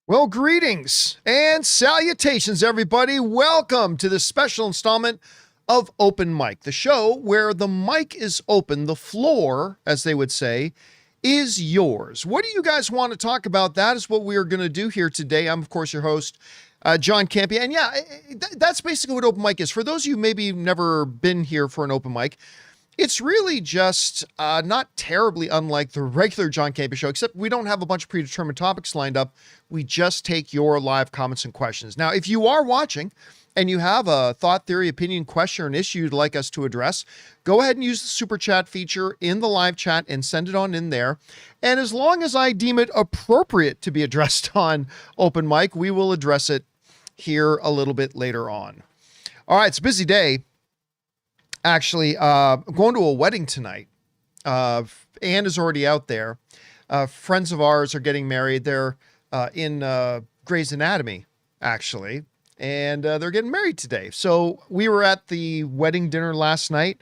Well, greetings and salutations, everybody. Welcome to this special installment of Open Mic, the show where the mic is open, the floor, as they would say, is yours. What do you guys want to talk about? That is what we are going to do here today. I'm, of course, your host, John Campea. And yeah, that's basically what Open Mic is. For those of you maybe never been here for an Open Mic, it's really just not terribly unlike the regular John Campea show, except we don't have a bunch of predetermined topics lined up. We just take your live comments and questions. Now, if you are watching and you have a thought, theory, opinion, question, or an issue you'd like us to address, go ahead and use the super chat feature in the live chat and send it on in there. And as long as I deem it appropriate to be addressed on Open Mic, we will address it here a little bit later on. All right, it's a busy day. Actually, I'm going to a wedding tonight. Anne is already out there. Friends of ours are getting married. They're in Grey's Anatomy, actually, and they're getting married today. So we were at the wedding dinner last night.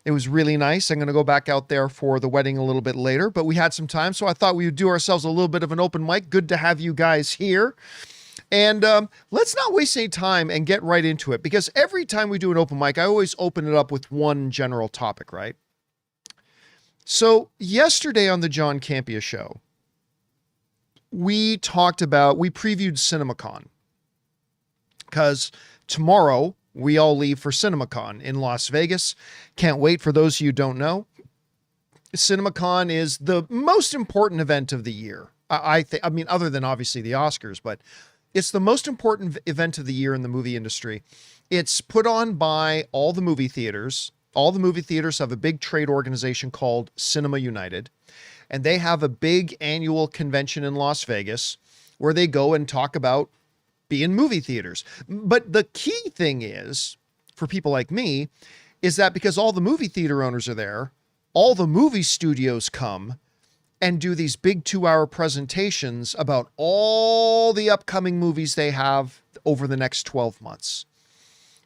It was really nice. I'm going to go back out there for the wedding a little bit later, but we had some time, so I thought we would do ourselves a little bit of an open mic. Good to have you guys here. And let's not waste any time and get right into it, because every time we do an open mic, I always open it up with one general topic, right? So yesterday on the John Campea show, we previewed CinemaCon, because tomorrow we all leave for CinemaCon in Las Vegas. Can't wait. For those of you who don't know, CinemaCon is the most important event of the year. I mean, other than obviously the Oscars, but it's the most important event of the year in the movie industry. It's put on by all the movie theaters. All the movie theaters have a big trade organization called Cinema United, and they have a big annual convention in Las Vegas where they go and talk about being movie theaters. But the key thing is, for people like me, is that because all the movie theater owners are there, all the movie studios come and do these big 2-hour presentations about all the upcoming movies they have over the next 12 months.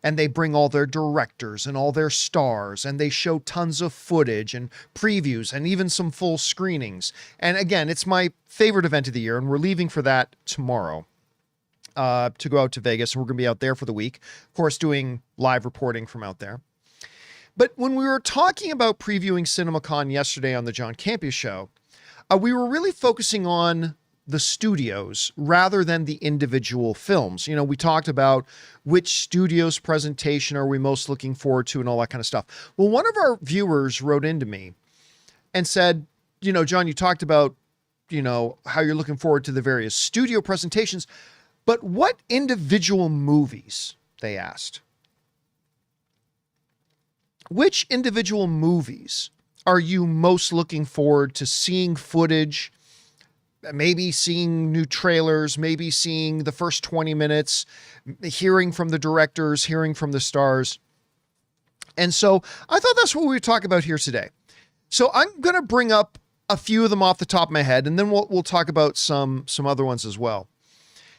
And they bring all their directors and all their stars, and they show tons of footage and previews and even some full screenings. And again, it's my favorite event of the year, and we're leaving for that tomorrow to go out to Vegas. And we're going to be out there for the week, of course, doing live reporting from out there. But when we were talking about previewing CinemaCon yesterday on the John Campea show, we were really focusing on the studios rather than the individual films. You know, we talked about which studio's presentation are we most looking forward to and all that kind of stuff. Well, one of our viewers wrote into me and said, you know, John, you talked about, you know, how you're looking forward to the various studio presentations, but what individual movies, they asked. Which individual movies are you most looking forward to seeing footage, maybe seeing new trailers, maybe seeing the first 20 minutes, hearing from the directors, hearing from the stars? And so I thought that's what we would talk about here today. So I'm going to bring up a few of them off the top of my head, and then we'll talk about some other ones as well.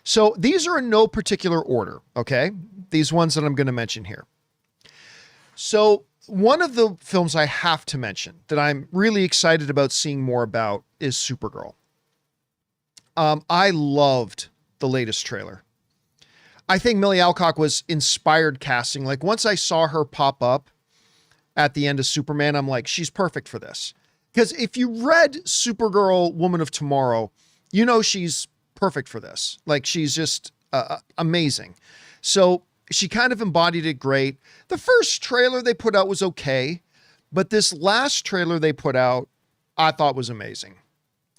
So these are in no particular order, okay? These ones that I'm going to mention here. So one of the films I have to mention that I'm really excited about seeing more about is Supergirl. I loved the latest trailer. I think Millie Alcock was inspired casting. Like, once I saw her pop up at the end of Superman, I'm like, she's perfect for this. Because if you read Supergirl, Woman of Tomorrow, you know she's perfect for this. Like, she's just amazing. So she kind of embodied it great. The first trailer they put out was okay, but this last trailer they put out, I thought was amazing.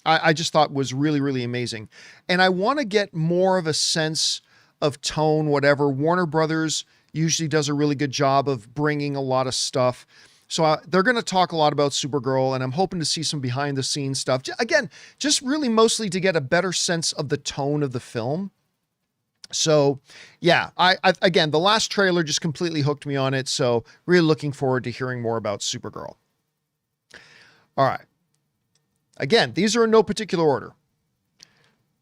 I just thought was really, really amazing. And I want to get more of a sense of tone, whatever. Warner Brothers usually does a really good job of bringing a lot of stuff. So they're going to talk a lot about Supergirl, and I'm hoping to see some behind the scenes stuff. Again, just really mostly to get a better sense of the tone of the film. So yeah, again, the last trailer just completely hooked me on it. So really looking forward to hearing more about Supergirl. All right. Again, these are in no particular order.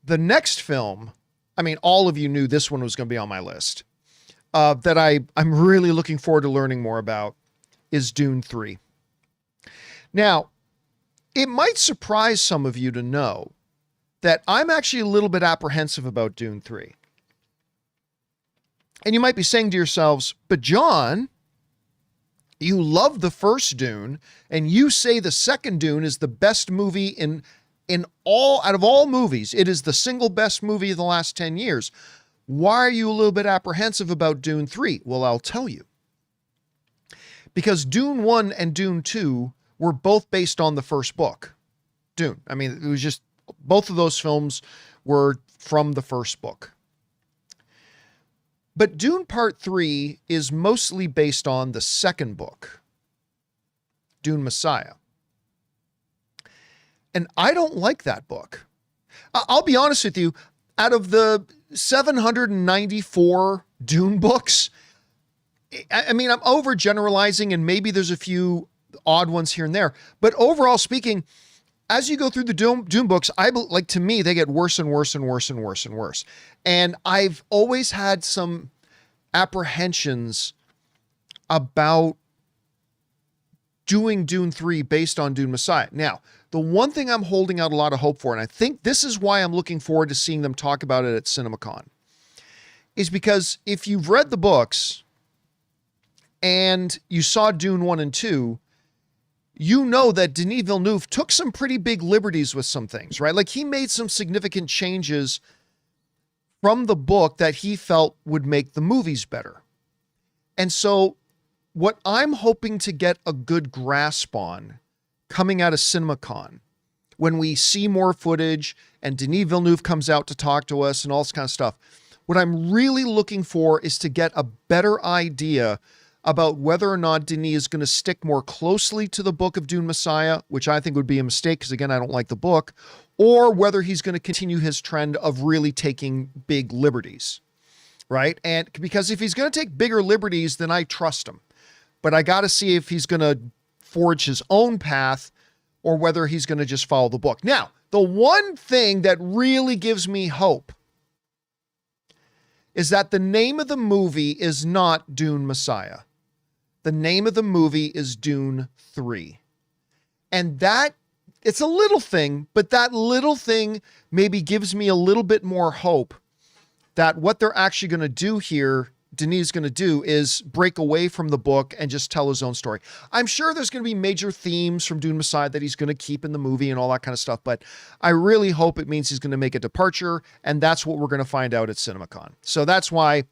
The next film, I mean, all of you knew this one was going to be on my list, that I'm really looking forward to learning more about, is Dune 3. Now, it might surprise some of you to know that I'm actually a little bit apprehensive about Dune 3. And you might be saying to yourselves, but John, you love the first Dune, and you say the second Dune is the best movie in all, out of all movies. It is the single best movie of the last 10 years. Why are you a little bit apprehensive about Dune 3? Well, I'll tell you. Because Dune 1 and Dune 2 were both based on the first book, Dune. I mean, it was just, both of those films were from the first book. But Dune Part 3 is mostly based on the second book, Dune Messiah. And I don't like that book. I'll be honest with you, out of the 794 Dune books, I mean, I'm overgeneralizing and maybe there's a few odd ones here and there, but overall speaking, as you go through the Dune books, to me, they get worse and worse and worse and worse and worse. And I've always had some apprehensions about doing Dune 3 based on Dune Messiah. Now, the one thing I'm holding out a lot of hope for, and I think this is why I'm looking forward to seeing them talk about it at CinemaCon, is because if you've read the books and you saw Dune 1 and 2, you know that Denis Villeneuve took some pretty big liberties with some things, right? Like he made some significant changes from the book that he felt would make the movies better. And so what I'm hoping to get a good grasp on coming out of CinemaCon, when we see more footage and Denis Villeneuve comes out to talk to us and all this kind of stuff, what I'm really looking for is to get a better idea about whether or not Denis is going to stick more closely to the book of Dune Messiah, which I think would be a mistake because, again, I don't like the book, or whether he's going to continue his trend of really taking big liberties, right? And because if he's going to take bigger liberties, then I trust him. But I got to see if he's going to forge his own path or whether he's going to just follow the book. Now, the one thing that really gives me hope is that the name of the movie is not Dune Messiah. The name of the movie is Dune 3. And that, it's a little thing, but that little thing maybe gives me a little bit more hope that what they're actually going to do here, Denis is going to do, is break away from the book and just tell his own story. I'm sure there's going to be major themes from Dune Messiah that he's going to keep in the movie and all that kind of stuff, but I really hope it means he's going to make a departure, and that's what we're going to find out at CinemaCon. So that's why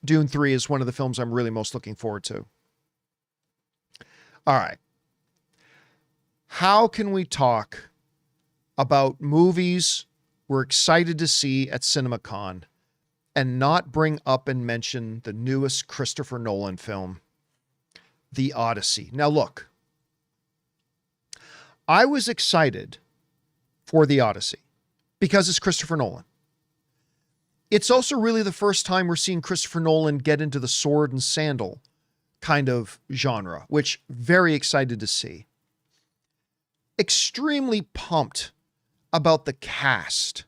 Dune 3 is one of the films I'm really most looking forward to. All right. How can we talk about movies we're excited to see at CinemaCon and not bring up and mention the newest Christopher Nolan film, The Odyssey? Now, look, I was excited for The Odyssey because it's Christopher Nolan. It's also really the first time we're seeing Christopher Nolan get into the sword and sandal kind of genre, which very excited to see. Extremely pumped about the cast.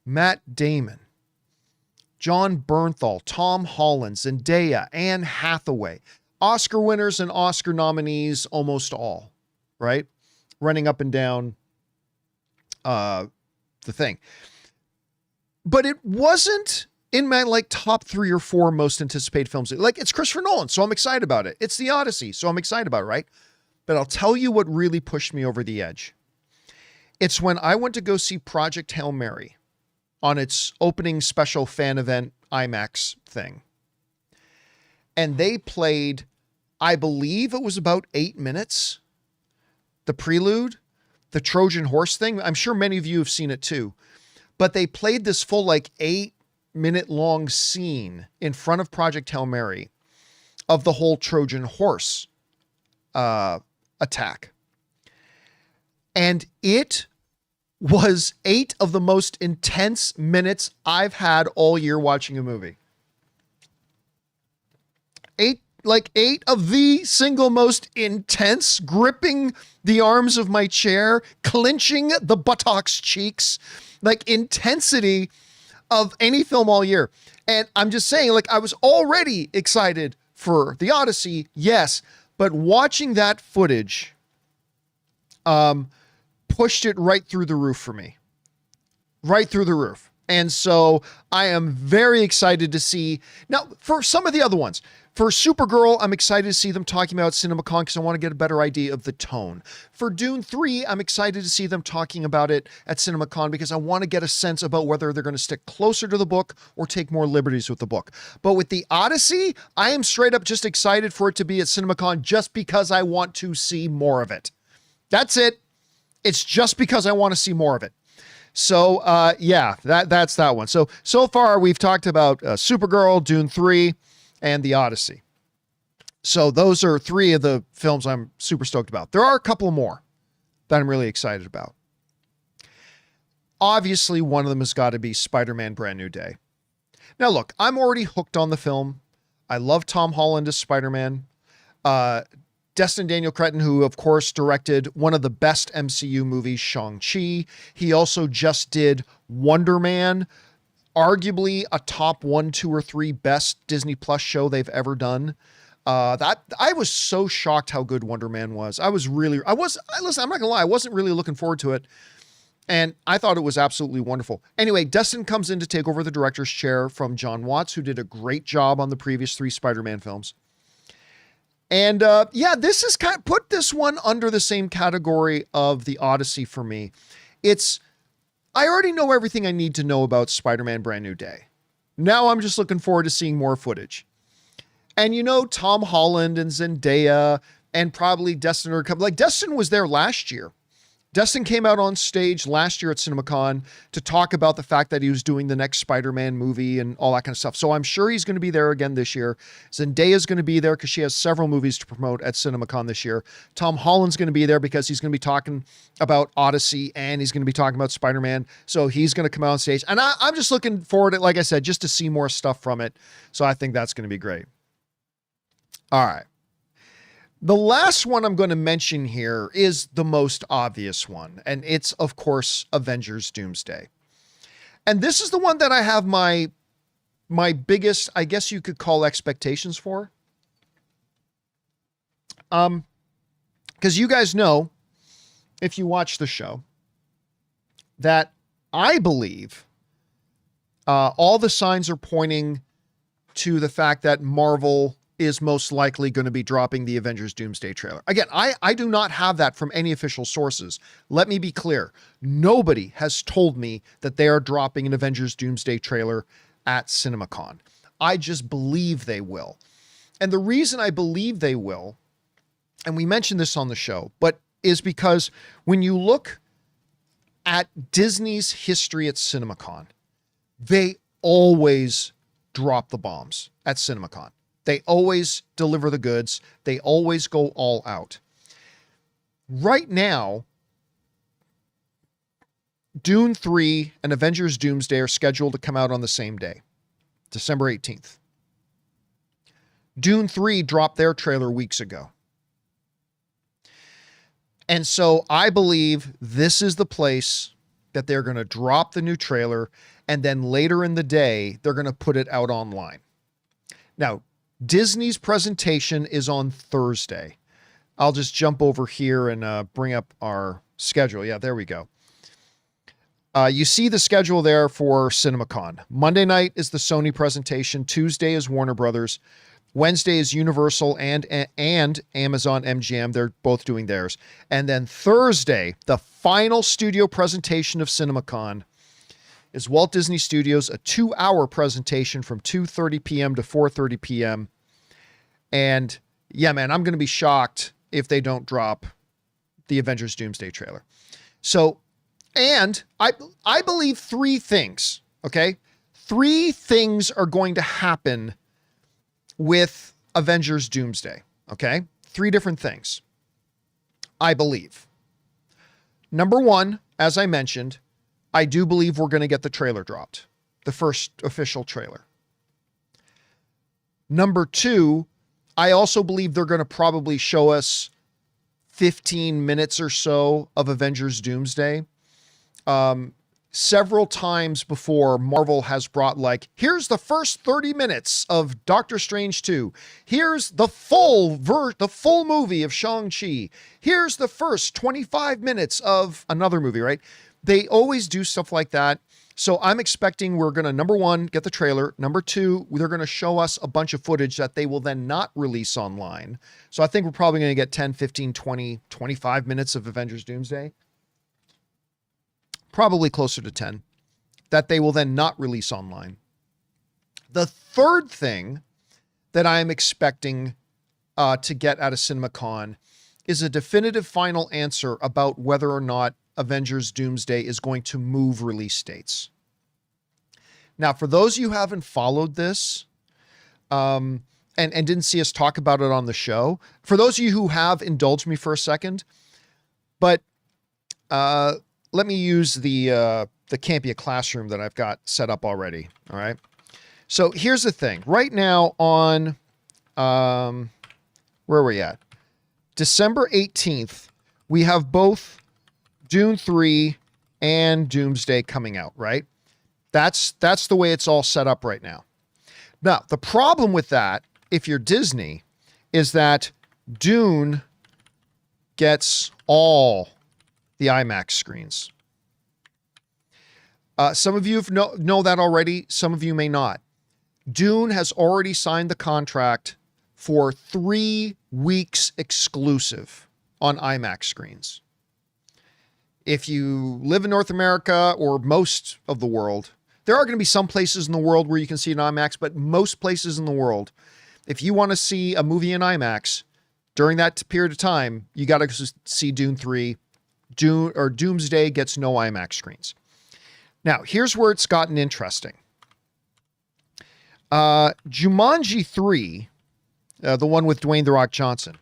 Matt Damon, John Bernthal, Tom Holland, Zendaya, Anne Hathaway, Oscar winners and Oscar nominees, almost all, right? Running up and down the thing. But it wasn't in my top 3 or 4 most anticipated films. Like, it's Christopher Nolan, so I'm excited about it. It's The Odyssey, so I'm excited about it, right? But I'll tell you what really pushed me over the edge. It's when I went to go see Project Hail Mary on its opening special fan event IMAX thing. And they played, I believe it was about 8 minutes, the prelude, the Trojan horse thing. I'm sure many of you have seen it too. But they played this full 8-minute long scene in front of Project Hail Mary of the whole Trojan horse attack. And it was 8 of the most intense minutes I've had all year watching a movie. 8 of the single most intense, gripping the arms of my chair, clenching the buttocks cheeks, intensity of any film all year. And I'm just saying, I was already excited for The Odyssey, yes, but watching that footage pushed it right through the roof for me. right through the roof. And so I am very excited to see. Now, for some of the other ones, for Supergirl, I'm excited to see them talking about CinemaCon because I want to get a better idea of the tone. For Dune 3, I'm excited to see them talking about it at CinemaCon because I want to get a sense about whether they're going to stick closer to the book or take more liberties with the book. But with the Odyssey, I am straight up just excited for it to be at CinemaCon just because I want to see more of it. That's it. It's just because I want to see more of it. So, yeah, that's that one. So far we've talked about Supergirl, Dune 3, and the Odyssey. So those are three of the films I'm super stoked about. There are a couple more that I'm really excited about. Obviously, one of them has got to be Spider-Man Brand New Day. Now, look, I'm already hooked on the film. I love Tom Holland as Spider-Man. Destin Daniel Cretton, who, of course, directed one of the best MCU movies, Shang-Chi. He also just did Wonder Man, arguably a top 1, 2, or 3 best Disney Plus show they've ever done. That I was so shocked how good Wonder Man was. Listen, I'm not gonna lie, I wasn't really looking forward to it. And I thought it was absolutely wonderful. Anyway, Destin comes in to take over the director's chair from John Watts, who did a great job on the previous 3 Spider-Man films. And yeah, this is put this one under the same category of the Odyssey for me. I already know everything I need to know about Spider-Man Brand New Day. Now I'm just looking forward to seeing more footage. And Tom Holland and Zendaya and probably Destin Destin was there last year. Destin came out on stage last year at CinemaCon to talk about the fact that he was doing the next Spider-Man movie and all that kind of stuff. So I'm sure he's going to be there again this year. Zendaya is going to be there because she has several movies to promote at CinemaCon this year. Tom Holland's going to be there because he's going to be talking about Odyssey and he's going to be talking about Spider-Man. So he's going to come out on stage. And I'm just looking forward to, like I said, just to see more stuff from it. So I think that's going to be great. All right. The last one I'm going to mention here is the most obvious one, and it's, of course, Avengers Doomsday. And this is the one that I have my biggest, I guess you could call, expectations for. Because you guys know, if you watch the show, that I believe all the signs are pointing to the fact that Marvel is most likely going to be dropping the Avengers Doomsday trailer. Again, I do not have that from any official sources. Let me be clear. Nobody has told me that they are dropping an Avengers Doomsday trailer at CinemaCon. I just believe they will. And the reason I believe they will, and we mentioned this on the show, but is because when you look at Disney's history at CinemaCon, they always drop the bombs at CinemaCon. They always deliver the goods. They always go all out. Right now, Dune 3 and Avengers Doomsday are scheduled to come out on the same day, December 18th. Dune 3 dropped their trailer weeks ago. And so I believe this is the place that they're going to drop the new trailer, and then later in the day, they're going to put it out online. Now, Disney's presentation is on Thursday. I'll just jump over here and bring up our schedule. Yeah, there we go. You see the schedule there for CinemaCon. Monday night is the Sony presentation. Tuesday is Warner Brothers. Wednesday is Universal and Amazon MGM. They're both doing theirs. And then Thursday, the final studio presentation of CinemaCon, is Walt Disney Studios, a 2-hour presentation from 2:30 p.m. to 4:30 p.m. And yeah, man, I'm going to be shocked if they don't drop the Avengers Doomsday trailer. So, and I believe 3 things, okay? 3 things are going to happen with Avengers Doomsday, okay? 3 different things, I believe. Number 1, as I mentioned, I do believe we're going to get the trailer dropped, the first official trailer. Number 2, I also believe they're going to probably show us 15 minutes or so of Avengers Doomsday. Several times before, Marvel has brought here's the first 30 minutes of Doctor Strange 2. Here's the full movie of Shang-Chi. Here's the first 25 minutes of another movie, right? They always do stuff like that. So I'm expecting we're going to, number one, get the trailer. Number two, they're going to show us a bunch of footage that they will then not release online. So I think we're probably going to get 10, 15, 20, 25 minutes of Avengers Doomsday. Probably closer to 10 that they will then not release online. The third thing that I'm expecting to get out of CinemaCon is a definitive final answer about whether or not Avengers Doomsday is going to move release dates. Now, for those of you who haven't followed this and didn't see us talk about it on the show, for those of you who have, indulged me for a second, but let me use the Campea classroom that I've got set up already. All right. So here's the thing. Right now on, where are we at? December 18th, we have both Dune 3 and Doomsday coming out, right? That's the way it's all set up right now. Now, the problem with that, if you're Disney, is that Dune gets all the IMAX screens. Some of you know that already. Some of you may not. Dune has already signed the contract for 3 weeks exclusive on IMAX screens. If you live in North America or most of the world, there are going to be some places in the world where you can see it in IMAX, but most places in the world, if you want to see a movie in IMAX during that period of time, you got to see Dune 3. Doomsday gets no IMAX screens. Now, here's where it's gotten interesting. Jumanji 3, the one with Dwayne "The Rock" Johnson,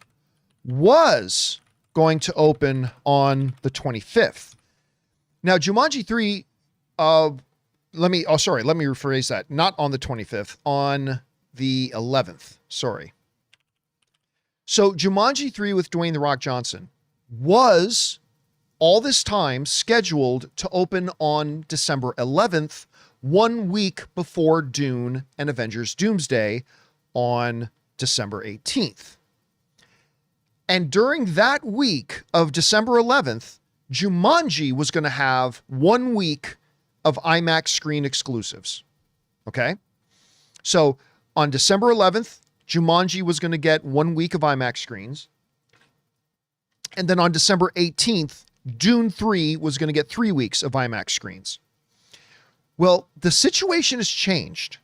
was going to open on the 25th. Now, Jumanji 3, let me rephrase that. Not on the 25th, on the 11th. Sorry. So Jumanji 3 with Dwayne "The Rock" Johnson was all this time scheduled to open on December 11th, 1 week before Dune and Avengers Doomsday on December 18th. And during that week of December 11th, Jumanji was going to have 1 week of IMAX screen exclusives. Okay? So on December 11th, Jumanji was going to get 1 week of IMAX screens. And then on December 18th, Dune 3 was going to get 3 weeks of IMAX screens. Well, the situation has changed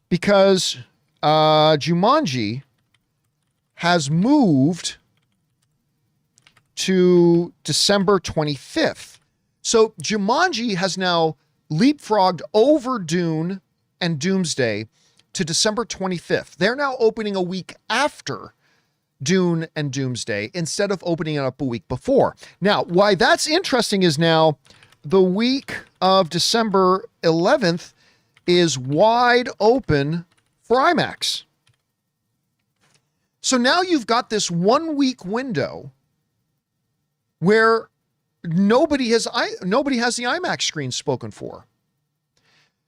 because Jumanji has moved to December 25th. So Jumanji has now leapfrogged over Dune and Doomsday to December 25th. They're now opening a week after Dune and Doomsday instead of opening it up a week before. Now, why that's interesting is now the week of December 11th is wide open for IMAX. So now you've got this 1 week window where nobody has the IMAX screen spoken for.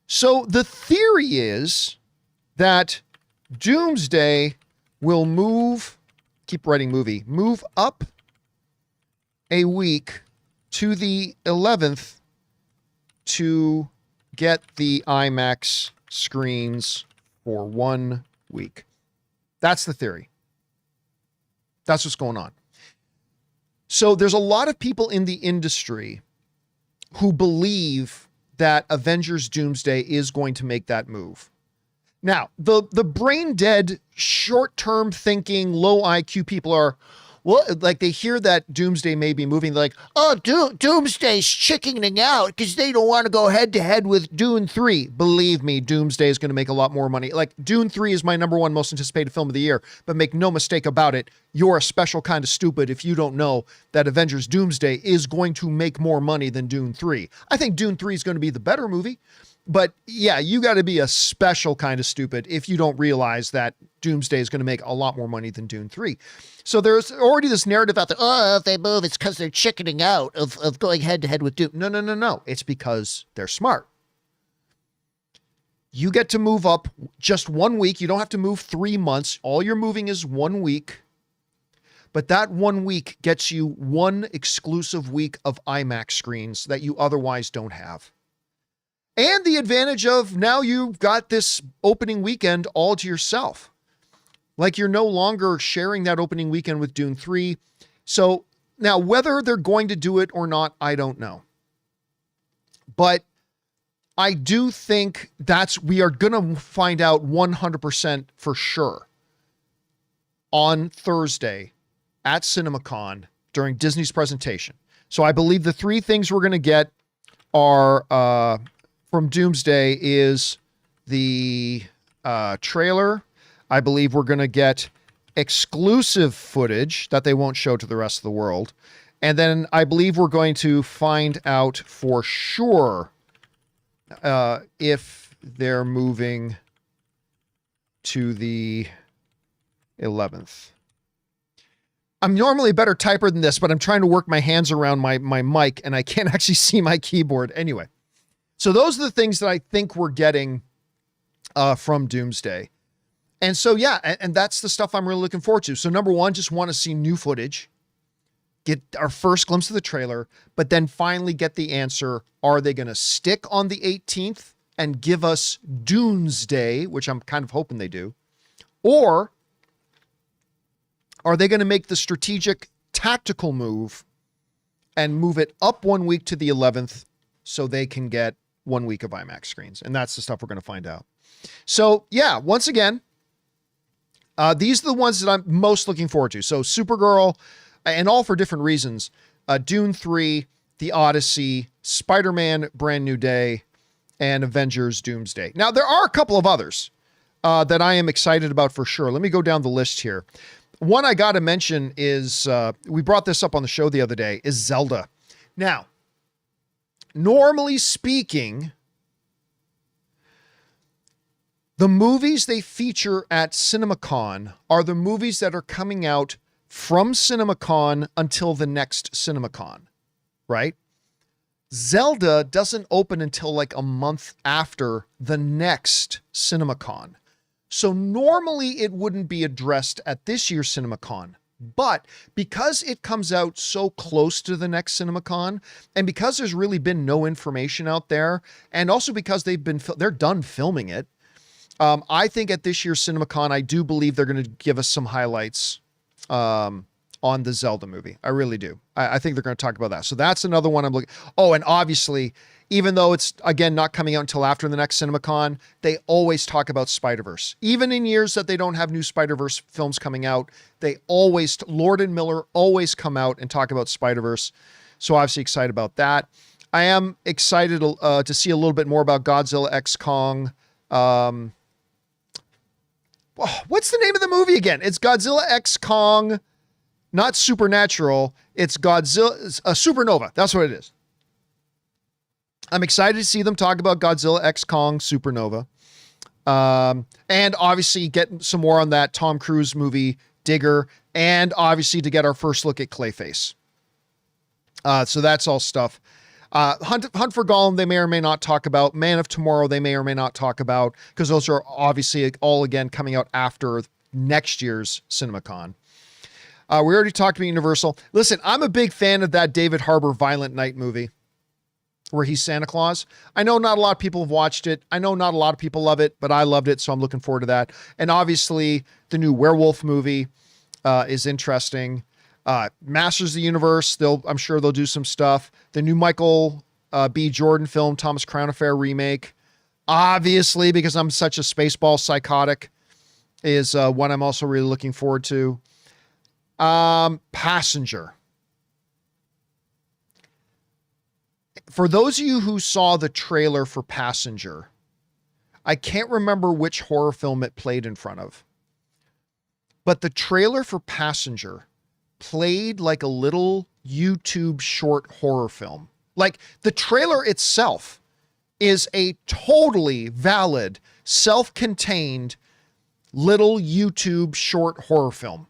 So the theory is that Doomsday will move up a week to the 11th to get the IMAX screens for 1 week. That's the theory. That's what's going on. So there's a lot of people in the industry who believe that Avengers Doomsday is going to make that move. Now, the brain dead, short-term thinking, low IQ people are, well, like they hear that Doomsday may be moving. They're like, oh, Doomsday's chickening out because they don't want to go head-to-head with Dune 3. Believe me, Doomsday is going to make a lot more money. Like, Dune 3 is my number one most anticipated film of the year, but make no mistake about it, you're a special kind of stupid if you don't know that Avengers Doomsday is going to make more money than Dune 3. I think Dune 3 is going to be the better movie. But yeah, you got to be a special kind of stupid if you don't realize that Doomsday is going to make a lot more money than Dune 3. So there's already this narrative out there, oh, if they move, it's because they're chickening out of going head-to-head with Dune. No. It's because they're smart. You get to move up just 1 week. You don't have to move 3 months. All you're moving is 1 week. But that 1 week gets you one exclusive week of IMAX screens that you otherwise don't have. And the advantage of now you've got this opening weekend all to yourself. Like you're no longer sharing that opening weekend with Dune 3. So now whether they're going to do it or not, I don't know. But I do think we are going to find out 100% for sure on Thursday at CinemaCon during Disney's presentation. So I believe the three things we're going to get are from Doomsday is the trailer. I believe we're going to get exclusive footage that they won't show to the rest of the world. And then I believe we're going to find out for sure if they're moving to the 11th. I'm normally a better typer than this, but I'm trying to work my hands around my mic and I can't actually see my keyboard. Anyway, so those are the things that I think we're getting from Doomsday. And so, yeah, and that's the stuff I'm really looking forward to. So number one, just want to see new footage, get our first glimpse of the trailer, but then finally get the answer. Are they going to stick on the 18th and give us Doomsday, which I'm kind of hoping they do, or are they going to make the strategic tactical move and move it up 1 week to the 11th so they can get 1 week of IMAX screens? And that's the stuff we're going to find out. So yeah, once again, these are the ones that I'm most looking forward to. So Supergirl, and all for different reasons, Dune 3, The Odyssey, Spider-Man Brand New Day, and Avengers Doomsday. Now, there are a couple of others that I am excited about for sure. Let me go down the list here. One I got to mention is, we brought this up on the show the other day, is Zelda. Now, normally speaking, the movies they feature at CinemaCon are the movies that are coming out from CinemaCon until the next CinemaCon, right? Zelda doesn't open until like a month after the next CinemaCon. So normally it wouldn't be addressed at this year's CinemaCon, but because it comes out so close to the next CinemaCon, and because there's really been no information out there, and also because they're done filming it, I think at this year's CinemaCon, I do believe they're going to give us some highlights on the Zelda movie. I really do. I think they're going to talk about that. So that's another one I'm looking. Oh, and obviously, even though it's, again, not coming out until after the next CinemaCon, they always talk about Spider-Verse. Even in years that they don't have new Spider-Verse films coming out, Lord and Miller always come out and talk about Spider-Verse. So obviously excited about that. I am excited to see a little bit more about Godzilla X Kong. What's the name of the movie again? It's Godzilla X Kong, not Supernatural. It's Godzilla, Supernova. That's what it is. I'm excited to see them talk about Godzilla X Kong Supernova. And obviously get some more on that Tom Cruise movie, Digger, and obviously to get our first look at Clayface. So that's all stuff. Hunt for Gollum, they may or may not talk about. Man of Tomorrow, they may or may not talk about, because those are obviously all, again, coming out after next year's CinemaCon. We already talked about Universal. Listen, I'm a big fan of that David Harbour Violent Night movie where he's Santa Claus. I know not a lot of people have watched it. I know not a lot of people love it, but I loved it, so I'm looking forward to that. And obviously, the new Werewolf movie is interesting. Masters of the Universe, I'm sure they'll do some stuff. The new Michael B. Jordan film, Thomas Crown Affair remake, obviously, because I'm such a Spaceball psychotic, is one I'm also really looking forward to. Passenger. For those of you who saw the trailer for Passenger, I can't remember which horror film it played in front of, but the trailer for Passenger played like a little YouTube short horror film. Like, the trailer itself is a totally valid, self-contained little YouTube short horror film.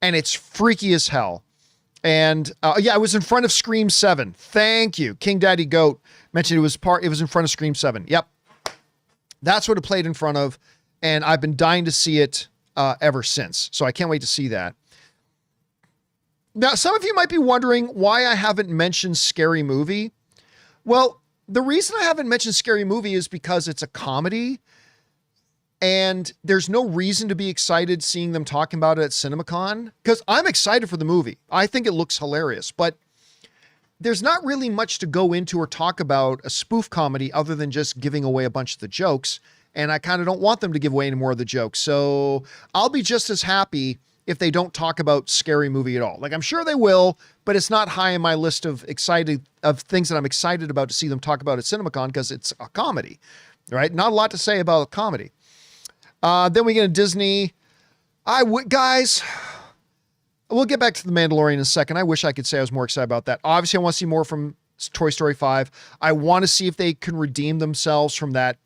And it's freaky as hell. And yeah, I was in front of Scream 7. Thank you. King Daddy Goat mentioned it was in front of Scream 7. Yep. That's what it played in front of. And I've been dying to see it ever since. So I can't wait to see that. Now, some of you might be wondering why I haven't mentioned Scary Movie. Well, the reason I haven't mentioned Scary Movie is because it's a comedy, and there's no reason to be excited seeing them talking about it at CinemaCon, because I'm excited for the movie. I think it looks hilarious, but there's not really much to go into or talk about a spoof comedy other than just giving away a bunch of the jokes. And I kind of don't want them to give away any more of the jokes. So I'll be just as happy if they don't talk about Scary Movie at all. Like, I'm sure they will, but it's not high in my list of things that I'm excited about to see them talk about at CinemaCon, because it's a comedy, right? Not a lot to say about a comedy. Then we get into Disney. Guys, we'll get back to the Mandalorian in a second. I wish I could say I was more excited about that. Obviously, I want to see more from Toy Story 5. I want to see if they can redeem themselves from that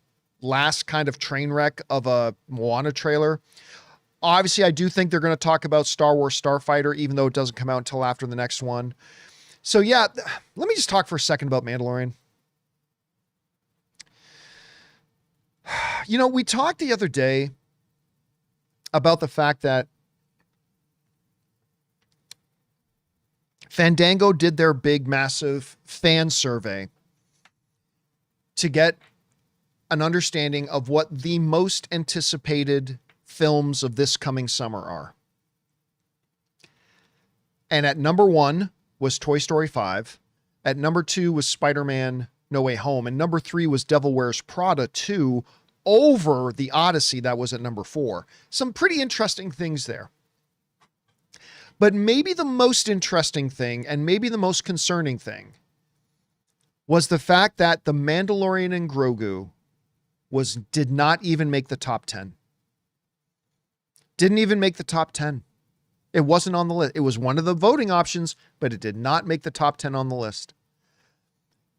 last kind of train wreck of a Moana trailer. Obviously, I do think they're going to talk about Star Wars Starfighter, even though it doesn't come out until after the next one. So yeah, let me just talk for a second about Mandalorian. You know, we talked the other day about the fact that Fandango did their big, massive fan survey to get an understanding of what the most anticipated films of this coming summer are. And at number 1 was Toy Story 5. At number 2 was Spider-Man No Way Home. And number 3 was Devil Wears Prada 2 over the Odyssey that was at number 4. Some pretty interesting things there. But maybe the most interesting thing, and maybe the most concerning thing, was the fact that The Mandalorian and Grogu did not even make the top 10. Didn't even make the top 10. It wasn't on the list. It was one of the voting options, but it did not make the top 10 on the list.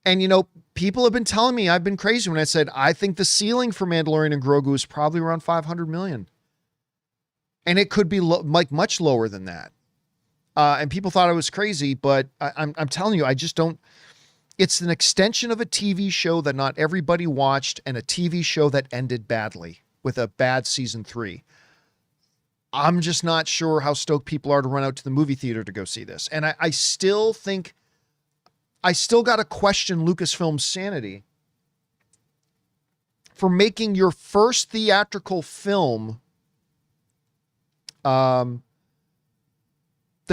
And, you know, people have been telling me I've been crazy when I said I think the ceiling for Mandalorian and Grogu is probably around 500 million. And it could be like much lower than that. And people thought I was crazy, but I'm telling you, I just don't. It's an extension of a TV show that not everybody watched, and a TV show that ended badly with a bad season 3. I'm just not sure how stoked people are to run out to the movie theater to go see this. And I still think, I still got to question Lucasfilm's sanity for making your first theatrical film, their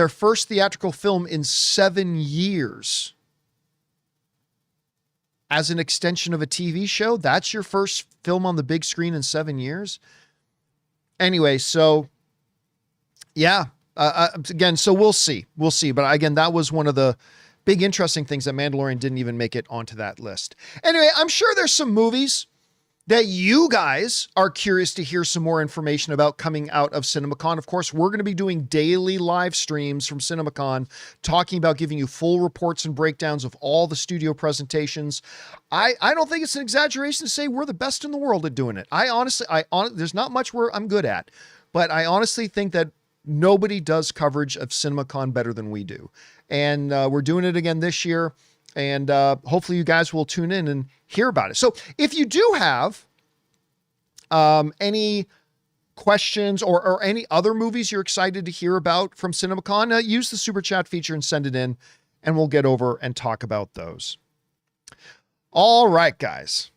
first theatrical film in 7 years, as an extension of a TV show. That's your first film on the big screen in 7 years. Anyway, so yeah, again, so we'll see. But again, that was one of the big interesting things, that Mandalorian didn't even make it onto that list. Anyway, I'm sure there's some movies that you guys are curious to hear some more information about coming out of CinemaCon. Of course, we're going to be doing daily live streams from CinemaCon, talking about giving you full reports and breakdowns of all the studio presentations. I don't think it's an exaggeration to say we're the best in the world at doing it. There's not much I'm good at, but I honestly think that nobody does coverage of CinemaCon better than we do. And we're doing it again this year. And hopefully you guys will tune in and hear about it. So if you do have any questions or any other movies you're excited to hear about from CinemaCon, use the Super Chat feature and send it in, and we'll get over and talk about those. All right, guys.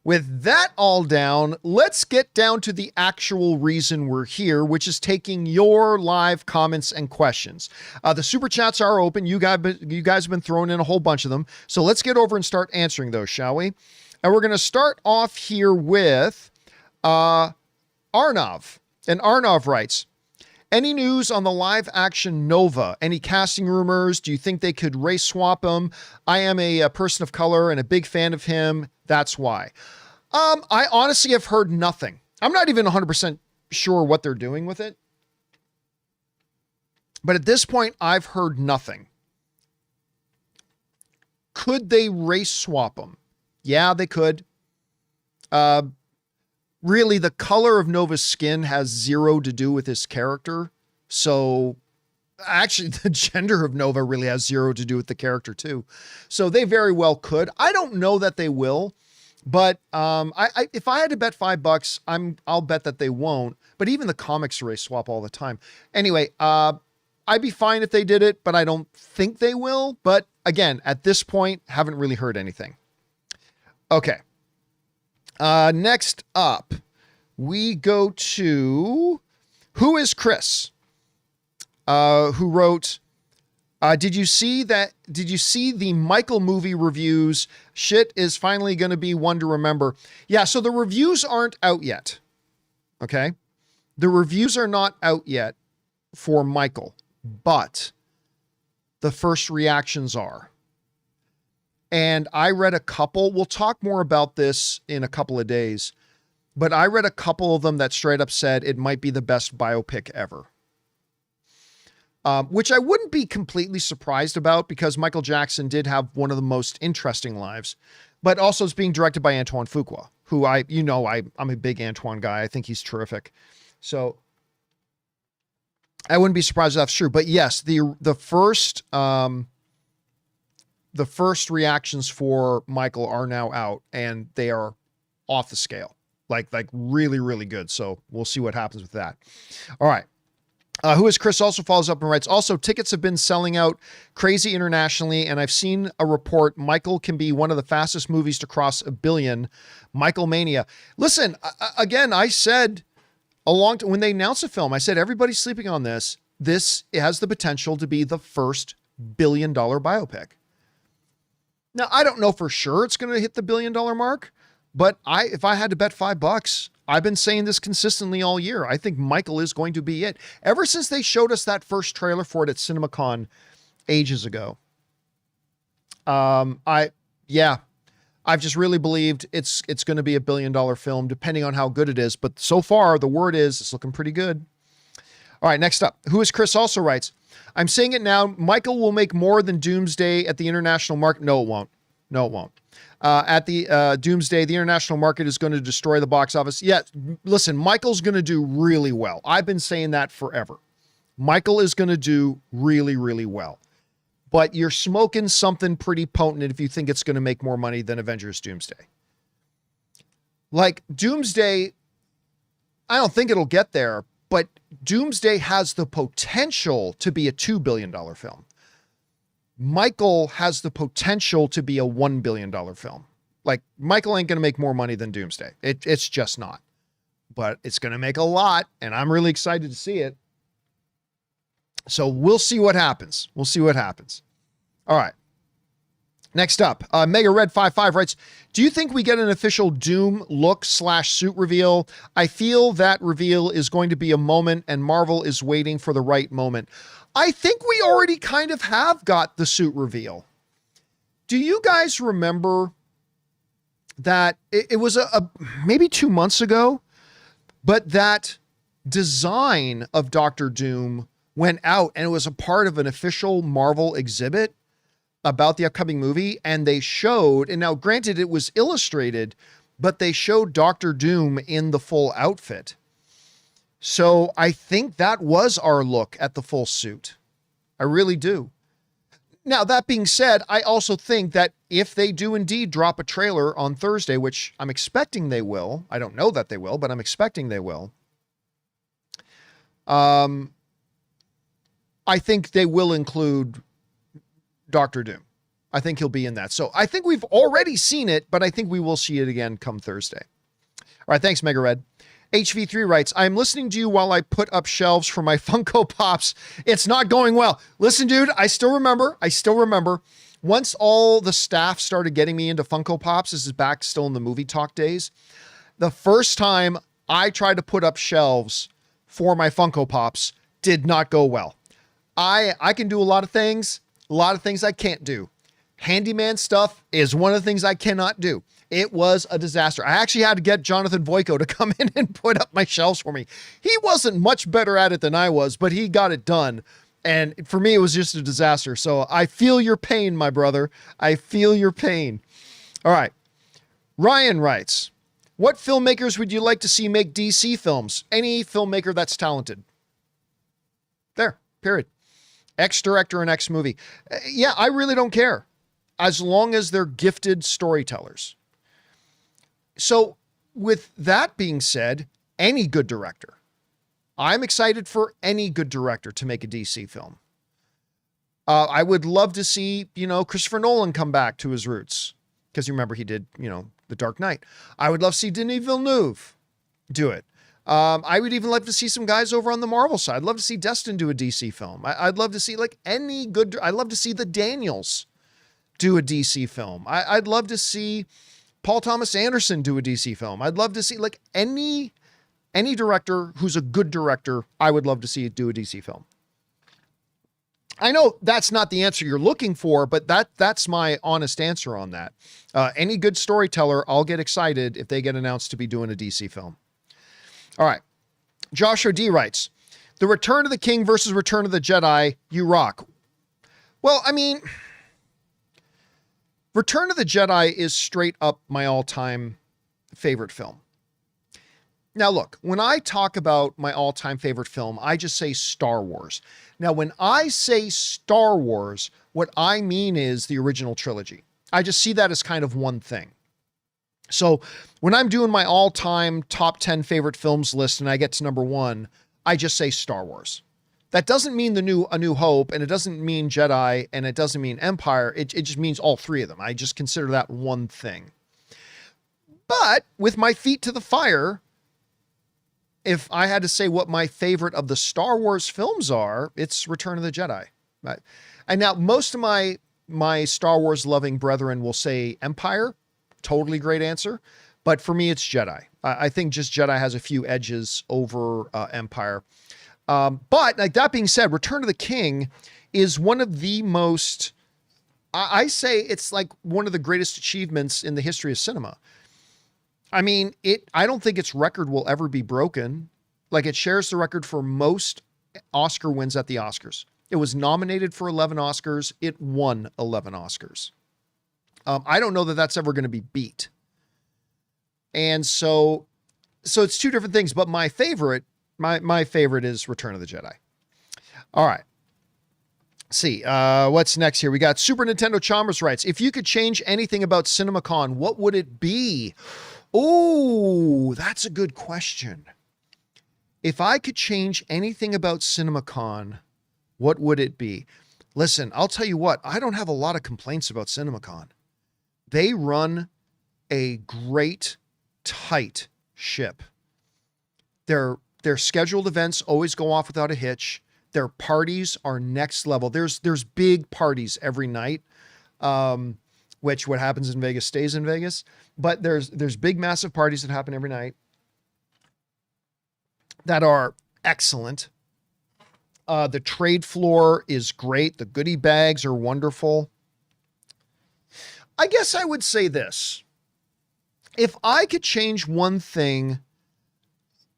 With that all down, let's get down to the actual reason we're here, which is taking your live comments and questions. The Super Chats are open. You guys have been throwing in a whole bunch of them. So let's get over and start answering those, shall we? And we're going to start off here with Arnav. And Arnav writes, any news on the live action Nova? Any casting rumors? Do you think they could race swap him? I am a person of color and a big fan of him. That's why. I honestly have heard nothing. I'm not even 100% sure what they're doing with it. But at this point, I've heard nothing. Could they race swap him? Yeah, they could. Really, the color of Nova's skin has zero to do with his character. So actually, the gender of Nova really has zero to do with the character too. So they very well could. I don't know that they will, but if I had to bet $5, I'll bet that they won't. But even the comics race swap all the time. Anyway, I'd be fine if they did it, but I don't think they will. But again, at this point, haven't really heard anything. Okay. Next up, we go to Who is Chris? Who wrote, did you see the Michael movie reviews? Shit is finally going to be one to remember. Yeah, so the reviews aren't out yet. Okay? The reviews are not out yet for Michael, but the first reactions are. And I read a couple. We'll talk more about this in a couple of days, but I read a couple of them that straight up said it might be the best biopic ever. Which I wouldn't be completely surprised about because Michael Jackson did have one of the most interesting lives, but also it's being directed by Antoine Fuqua, who I'm a big Antoine guy. I think he's terrific. So I wouldn't be surprised if that's true, but yes, the first reactions for Michael are now out and they are off the scale, like really, really good. So we'll see what happens with that. All right. Who is Chris also follows up and writes, also tickets have been selling out crazy internationally. And I've seen a report. Michael can be one of the fastest movies to cross $1 billion. Michael Mania. Listen, again, I said when they announced the film, I said, everybody's sleeping on this. This has the potential to be the first $1 billion biopic. Now, I don't know for sure it's going to hit the $1 billion mark, but if I had to bet $5, I've been saying this consistently all year. I think Michael is going to be it. Ever since they showed us that first trailer for it at CinemaCon ages ago. I've just really believed it's going to be $1 billion film, depending on how good it is. But so far, the word is it's looking pretty good. All right, next up. Who is Chris also writes, I'm saying it now. Michael will make more than Doomsday at the international market. No, it won't. No, it won't. At the Doomsday, the international market is going to destroy the box office. Yeah, listen, Michael's going to do really well. I've been saying that forever. Michael is going to do really, really well. But you're smoking something pretty potent if you think it's going to make more money than Avengers Doomsday. Like Doomsday, I don't think it'll get there, but Doomsday has the potential to be a $2 billion film. Michael has the potential to be a $1 billion film. Like Michael ain't going to make more money than Doomsday. It's just not, but it's going to make a lot. And I'm really excited to see it. So we'll see what happens. We'll see what happens. All right. Next up, Mega Red 55 writes, do you think we get an official Doom look / suit reveal? I feel that reveal is going to be a moment and Marvel is waiting for the right moment. I think we already kind of have got the suit reveal. Do you guys remember that it was maybe 2 months ago, but that design of Dr. Doom went out and it was a part of an official Marvel exhibit about the upcoming movie. And they showed, and now granted it was illustrated, but they showed Dr. Doom in the full outfit. So I think that was our look at the full suit. I really do. Now, that being said, I also think that if they do indeed drop a trailer on Thursday, which I'm expecting they will, I don't know that they will, but I'm expecting they will. I think they will include Dr. Doom. I think he'll be in that. So I think we've already seen it, but I think we will see it again come Thursday. All right. Thanks, Mega Red. HV3 writes, I'm listening to you while I put up shelves for my Funko Pops. It's not going well. Listen, dude, I still remember once all the staff started getting me into Funko Pops, this is back still in the movie talk days. The first time I tried to put up shelves for my Funko Pops did not go well. I can do a lot of things I can't do. Handyman stuff is one of the things I cannot do. It was a disaster. I actually had to get Jonathan Voico to come in and put up my shelves for me. He wasn't much better at it than I was, but he got it done. And for me, it was just a disaster. So I feel your pain, my brother. I feel your pain. All right. Ryan writes, what filmmakers would you like to see make DC films? Any filmmaker that's talented. There, period. Ex-director and ex-movie. Yeah, I really don't care. As long as they're gifted storytellers. So with that being said, any good director. I'm excited for any good director to make a DC film. I would love to see, Christopher Nolan come back to his roots. Because you remember he did, The Dark Knight. I would love to see Denis Villeneuve do it. I would even love to see some guys over on the Marvel side. I'd love to see Destin do a DC film. I'd love to see like any good, I'd love to see the Daniels do a DC film. I'd love to see Paul Thomas Anderson do a DC film. I'd love to see like any director who's a good director. I would love to see do a DC film. I know that's not the answer you're looking for, but that's my honest answer on that. Any good storyteller, I'll get excited if they get announced to be doing a DC film. All right. Joshua D writes, The Return of the King versus Return of the Jedi, you rock. Well, I mean, Return of the Jedi is straight up my all-time favorite film. Now, look, when I talk about my all-time favorite film, I just say Star Wars. Now, when I say Star Wars, what I mean is the original trilogy. I just see that as kind of one thing. So when I'm doing my all-time top 10 favorite films list and I get to number 1, I just say Star Wars. That doesn't mean A New Hope, and it doesn't mean Jedi, and it doesn't mean Empire. It just means all three of them. I just consider that one thing. But with my feet to the fire, if I had to say what my favorite of the Star Wars films are, it's Return of the Jedi. Right? And now most of my Star Wars loving brethren will say Empire. Totally great answer. But for me, it's Jedi. I think just Jedi has a few edges over Empire. But like that being said, Return of the King is one of the most, I say it's like one of the greatest achievements in the history of cinema. I mean, I don't think its record will ever be broken. Like it shares the record for most Oscar wins at the Oscars. It was nominated for 11 Oscars. It won 11 Oscars. I don't know that that's ever going to be beat. And so it's two different things, but my favorite is Return of the Jedi. All right. Let's see, what's next here? We got Super Nintendo Chalmers writes, if you could change anything about CinemaCon, what would it be? Oh, that's a good question. If I could change anything about CinemaCon, what would it be? Listen, I'll tell you what, I don't have a lot of complaints about CinemaCon. They run a great, tight ship. Their scheduled events always go off without a hitch. Their parties are next level. There's big parties every night, which what happens in Vegas stays in Vegas. But there's big, massive parties that happen every night that are excellent. The trade floor is great. The goodie bags are wonderful. I guess I would say this. If I could change one thing,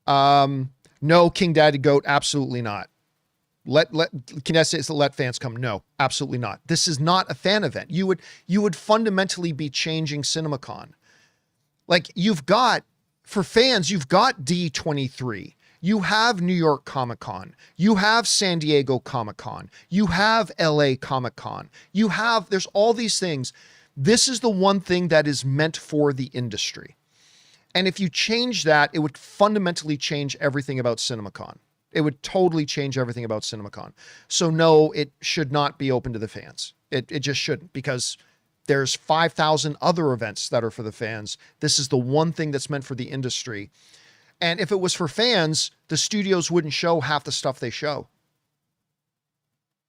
no, King Daddy Goat, absolutely not. Can I say let fans come? No, absolutely not. This is not a fan event. You would fundamentally be changing CinemaCon. Like for fans, you've got D23. You have New York Comic Con. You have San Diego Comic Con. You have LA Comic Con. There's all these things. This is the one thing that is meant for the industry. And if you change that, it would fundamentally change everything about CinemaCon. It would totally change everything about CinemaCon. So no, it should not be open to the fans. It just shouldn't, because there's 5,000 other events that are for the fans. This is the one thing that's meant for the industry. And if it was for fans, the studios wouldn't show half the stuff they show.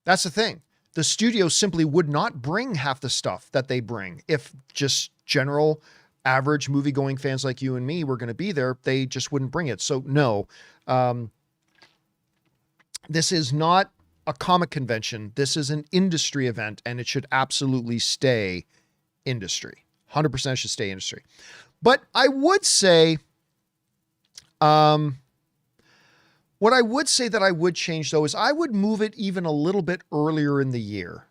That's the thing. The studios simply would not bring half the stuff that they bring. If just general average movie-going fans like you and me were going to be there, they just wouldn't bring it. So no, this is not a comic convention. This is an industry event, and it should absolutely stay industry. 100% should stay industry. But I would say, what I would say that I would change, though, is I would move it even a little bit earlier in the year.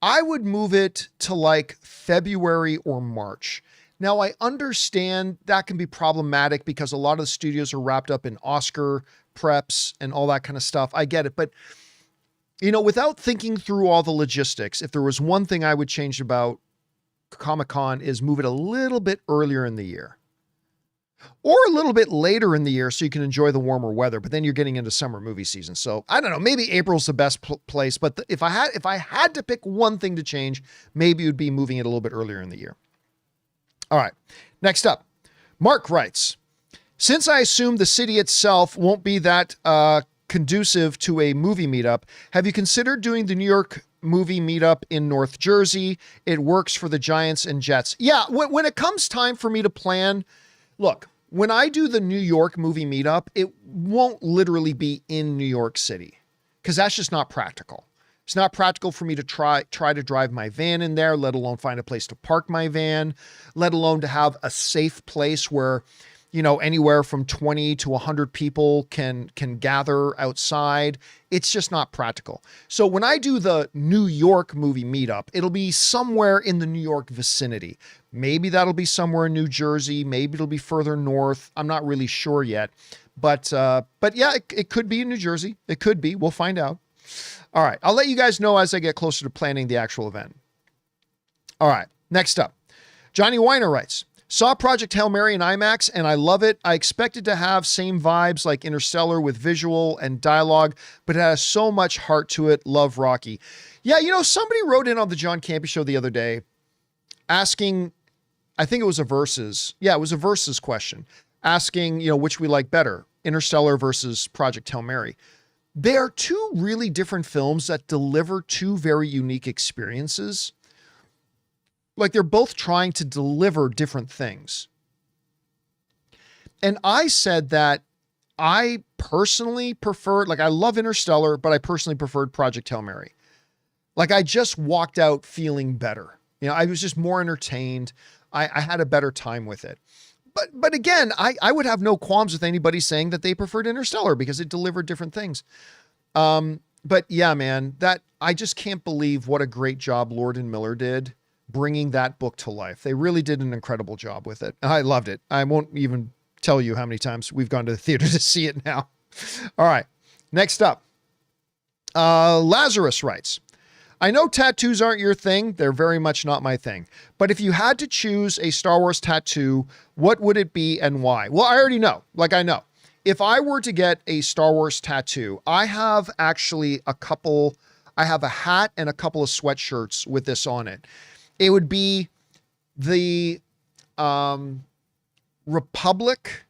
I would move it to like February or March. Now, I understand that can be problematic because a lot of the studios are wrapped up in Oscar preps and all that kind of stuff. I get it. But, without thinking through all the logistics, if there was one thing I would change about Comic-Con is move it a little bit earlier in the year. Or a little bit later in the year so you can enjoy the warmer weather, but then you're getting into summer movie season. So I don't know, maybe April's the best place, but if I had to pick one thing to change, maybe it would be moving it a little bit earlier in the year. All right. Next up, Mark writes, since I assume the city itself won't be that conducive to a movie meetup, have you considered doing the New York movie meetup in North Jersey? It works for the Giants and Jets. Yeah, when it comes time for me to plan, look, when I do the New York movie meetup, it won't literally be in New York City because that's just not practical. It's not practical for me to try to drive my van in there, let alone find a place to park my van, let alone to have a safe place where, you know, anywhere from 20 to 100 people can gather outside. It's just not practical. So when I do the New York movie meetup, it'll be somewhere in the New York vicinity. Maybe that'll be somewhere in New Jersey. Maybe it'll be further north. I'm not really sure yet. But yeah, it could be in New Jersey. It could be. We'll find out. All right. I'll let you guys know as I get closer to planning the actual event. All right. Next up, Johnny Weiner writes, saw Project Hail Mary in IMAX and I love it. I expected to have same vibes like Interstellar with visual and dialogue, but it has so much heart to it. Love Rocky. Yeah, you know, somebody wrote in on the John Campea show the other day asking, I think it was a versus. Yeah, it was a versus question asking, you know, which we like better, Interstellar versus Project Hail Mary. They are two really different films that deliver two very unique experiences. Like they're both trying to deliver different things. And I said that I personally preferred, like I love Interstellar, but I personally preferred Project Hail Mary. Like I just walked out feeling better. You know, I was just more entertained. I had a better time with it. But again, I would have no qualms with anybody saying that they preferred Interstellar because it delivered different things. But yeah, man, that I just can't believe what a great job Lord and Miller did bringing that book to life. They really did an incredible job with it. I loved it. I won't even tell you how many times we've gone to the theater to see it now. All right. Next up, Lazarus writes, I know tattoos aren't your thing. They're very much not my thing. But if you had to choose a Star Wars tattoo, what would it be and why? Well, I already know. Like I know. If I were to get a Star Wars tattoo, I have actually I have a hat and a couple of sweatshirts with this on it. It would be the Republic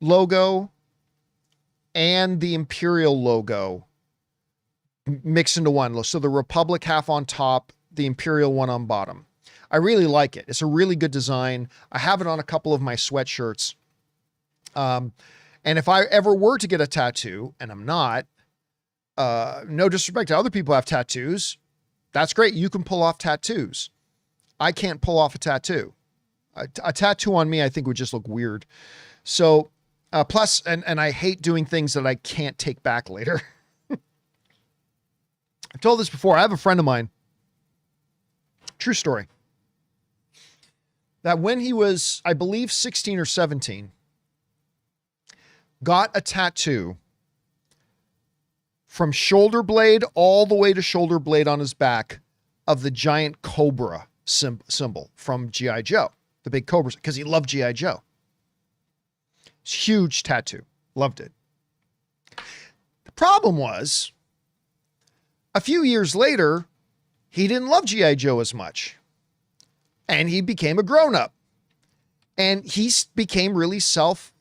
logo and the Imperial logo mixed into one. So the Republic half on top, the Imperial one on bottom. I really like it. It's a really good design. I have it on a couple of my sweatshirts. And if I ever were to get a tattoo, and I'm not, no disrespect to other people who have tattoos, that's great. You can pull off tattoos. I can't pull off a tattoo. A tattoo on me, I think would just look weird. So, plus, and I hate doing things that I can't take back later. I've told this before. I have a friend of mine, true story, that when he was, I believe, 16 or 17, got a tattoo from shoulder blade all the way to shoulder blade on his back of the giant cobra symbol from G.I. Joe, the big cobras, because he loved G.I. Joe. It's a huge tattoo. Loved it. The problem was, a few years later, he didn't love G.I. Joe as much. And he became a grown-up. And he became really what's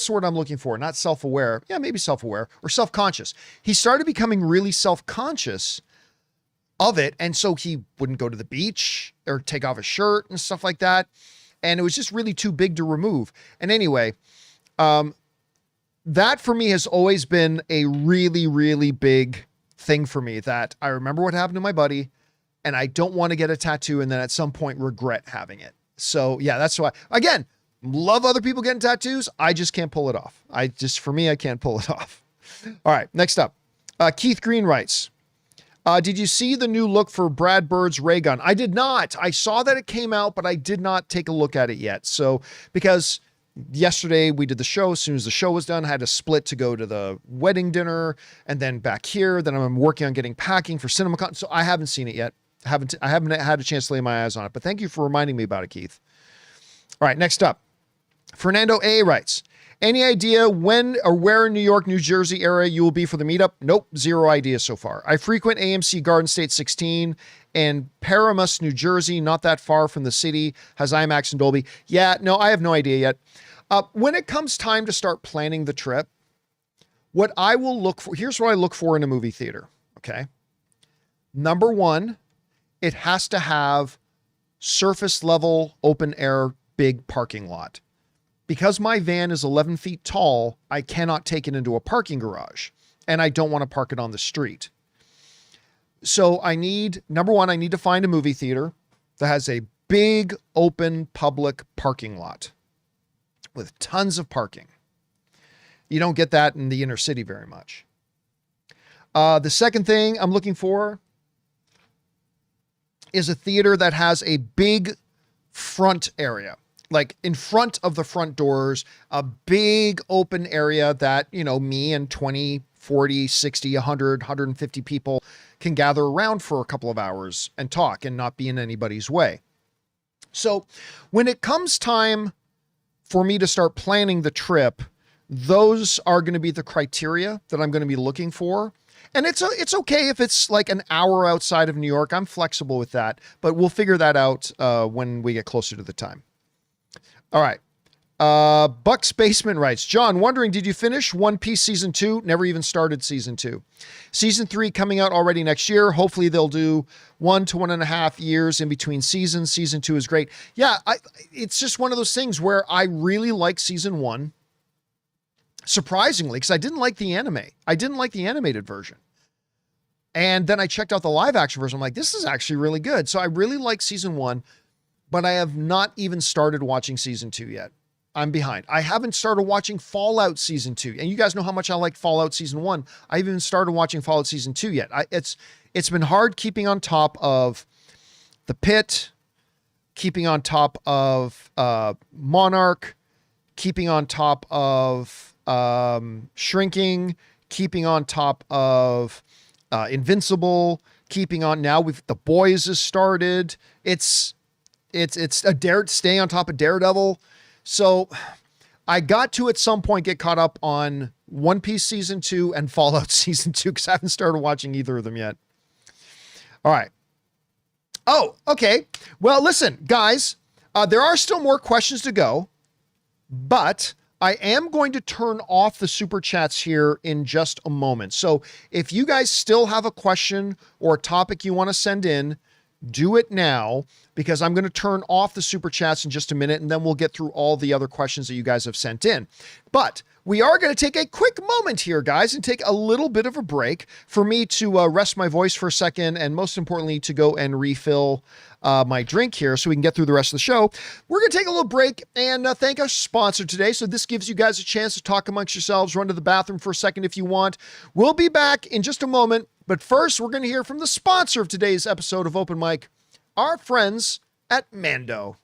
the word I'm looking for? Not self-aware. Yeah, maybe self-aware or self-conscious. He started becoming really self-conscious of it. And so he wouldn't go to the beach or take off his shirt and stuff like that. And it was just really too big to remove. And anyway, that for me has always been a really, really big thing for me, that I remember what happened to my buddy and I don't want to get a tattoo and then at some point regret having it. So yeah, that's why, again, love other people getting tattoos. I just can't pull it off. For me, I can't pull it off. All right. Next up, Keith Green writes, did you see the new look for Brad Bird's ray gun? I did not. I saw that it came out, but I did not take a look at it yet. So, because yesterday we did the show, as soon as the show was done, I had to split to go to the wedding dinner and then back here. Then I'm working on getting packing for CinemaCon. So I haven't seen it yet. I haven't had a chance to lay my eyes on it, but thank you for reminding me about it, Keith. All right. Next up, Fernando A writes, any idea when or where in New York, New Jersey area you will be for the meetup? Nope. Zero idea so far. I frequent AMC Garden State 16 in Paramus, New Jersey, not that far from the city, has IMAX and Dolby. Yeah, no, I have no idea yet. When it comes time to start planning the trip, what I will look for, here's what I look for in a movie theater, okay? Number one, it has to have surface level, open air, big parking lot. Because my van is 11 feet tall, I cannot take it into a parking garage, and I don't want to park it on the street. So number one, I need to find a movie theater that has a big open public parking lot with tons of parking. You don't get that in the inner city very much. The second thing I'm looking for is a theater that has a big front area, like in front of the front doors, a big open area that, me and 20, 40, 60, 100, 150 people can gather around for a couple of hours and talk and not be in anybody's way. So when it comes time for me to start planning the trip, those are going to be the criteria that I'm going to be looking for. And it's okay if it's like an hour outside of New York. I'm flexible with that, but we'll figure that out when we get closer to the time. All right. Buck's Basement writes, John, wondering, did you finish One Piece Season 2? Never even started Season 2. Season 3 coming out already next year. Hopefully they'll do 1 to 1.5 years in between seasons. Season 2 is great. Yeah, it's just one of those things where I really like Season 1. Surprisingly, because I didn't like the anime. I didn't like the animated version. And then I checked out the live action version. I'm like, this is actually really good. So I really like Season 1, but I have not even started watching Season 2 yet. I'm behind. I haven't started watching Fallout Season 2. And you guys know how much I like Fallout Season 1. I haven't even started watching Fallout Season 2 yet. It's been hard keeping on top of The Pit, keeping on top of Monarch, keeping on top of Shrinking, keeping on top of Invincible, keeping on now with The Boys has started. It's staying on top of Daredevil. So I got to at some point get caught up on One Piece Season 2 and Fallout Season 2 because I haven't started watching either of them yet. All right. Oh, okay. Well, listen, guys, there are still more questions to go, but I am going to turn off the super chats here in just a moment. So if you guys still have a question or a topic you want to send in, do it now, because I'm going to turn off the super chats in just a minute, and then we'll get through all the other questions that you guys have sent in. But we are going to take a quick moment here, guys, and take a little bit of a break for me to rest my voice for a second, and most importantly, to go and refill my drink here so we can get through the rest of the show. We're going to take a little break and thank our sponsor today. So this gives you guys a chance to talk amongst yourselves, run to the bathroom for a second if you want. We'll be back in just a moment. But first, we're going to hear from the sponsor of today's episode of Open Mic, our friends at Mando.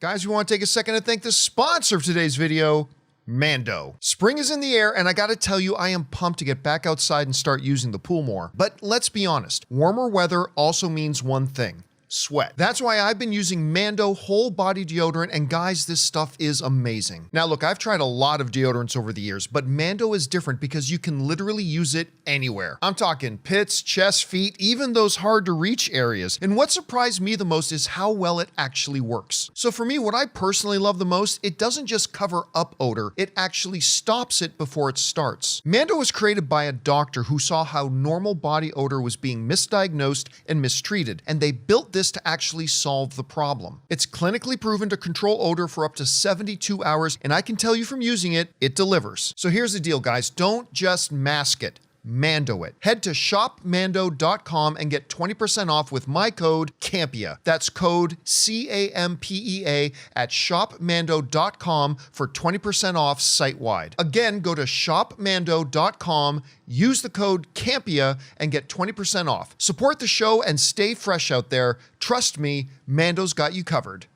Guys, we want to take a second to thank the sponsor of today's video, Mando. Spring is in the air, and I gotta tell you, I am pumped to get back outside and start using the pool more. But let's be honest, warmer weather also means one thing: sweat. That's why I've been using Mando whole body deodorant, and guys, this stuff is amazing. Now look, I've tried a lot of deodorants over the years, but Mando is different because you can literally use it anywhere. I'm talking pits, chest, feet, even those hard to reach areas. And what surprised me the most is how well it actually works. So for me, what I personally love the most, it doesn't just cover up odor, it actually stops it before it starts. Mando was created by a doctor who saw how normal body odor was being misdiagnosed and mistreated, and they built this to actually solve the problem. It's clinically proven to control odor for up to 72 hours, and I can tell you from using it, it delivers. So here's the deal, guys. Don't just mask it. Mando it. Head to shopmando.com and get 20% off with my code Campea. That's code CAMPEA at shopmando.com for 20% off site-wide. Again, go to shopmando.com, use the code Campea, and get 20% off. Support the show and stay fresh out there. Trust me, Mando's got you covered.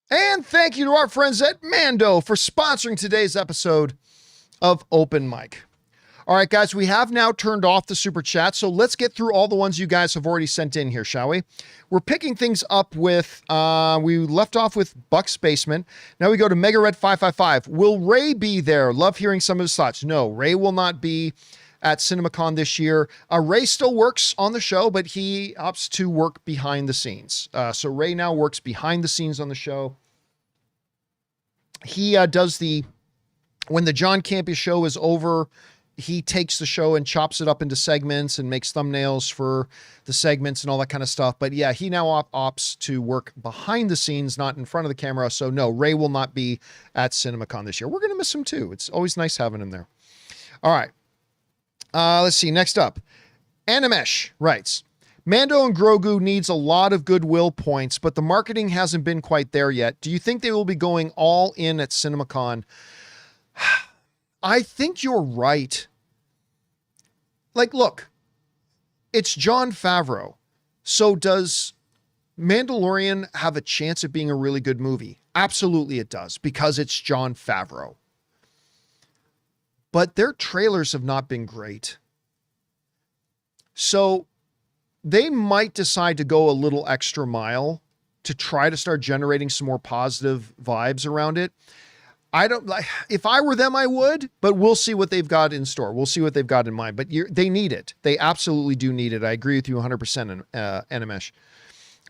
And thank you to our friends at Mando for sponsoring today's episode of Open Mic. All right, guys, we have now turned off the super chat, so let's get through all the ones you guys have already sent in here, shall we? We're picking things up with, we left off with Buck's Basement. Now we go to Mega Red 555. Will Ray be there? Love hearing some of his thoughts. No, Ray will not be at CinemaCon this year. Ray still works on the show, but he opts to work behind the scenes. So Ray now works behind the scenes on the show. He does when the John Campea show is over, he takes the show and chops it up into segments and makes thumbnails for the segments and all that kind of stuff. But yeah, he now opts to work behind the scenes, not in front of the camera. So no, Ray will not be at CinemaCon this year. We're going to miss him too. It's always nice having him there. All right. Let's see. Next up, Animesh writes, Mando and Grogu needs a lot of goodwill points, but the marketing hasn't been quite there yet. Do you think they will be going all in at CinemaCon? I think you're right. Like, look, it's Jon Favreau. So does Mandalorian have a chance of being a really good movie? Absolutely it does, because it's Jon Favreau. But their trailers have not been great. So they might decide to go a little extra mile to try to start generating some more positive vibes around it. I don't like, if I were them, I would, but we'll see what they've got in store. We'll see what they've got in mind, but they need it. They absolutely do need it. I agree with you 100%, Animesh.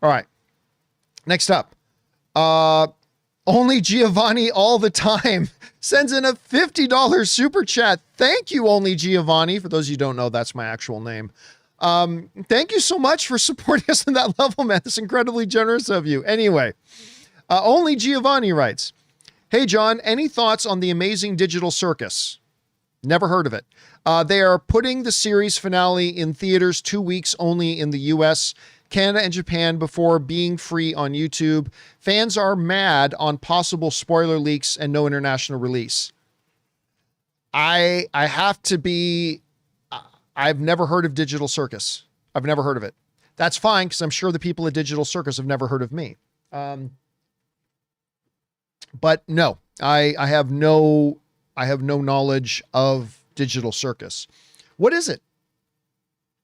All right. Next up, Only Giovanni all the time sends in a $50 super chat. Thank you, Only Giovanni. For those of you who don't know, that's my actual name. Thank you so much for supporting us on that level, man. That's incredibly generous of you. Anyway, Only Giovanni writes, Hey, John, any thoughts on The Amazing Digital Circus? Never heard of it. They are putting the series finale in theaters 2 weeks only in the US, Canada, and Japan before being free on YouTube. Fans are mad on possible spoiler leaks and no international release. I have to be... I've never heard of Digital Circus. I've never heard of it. That's fine, because I'm sure the people at Digital Circus have never heard of me. But no, I have no knowledge of Digital Circus. What is it?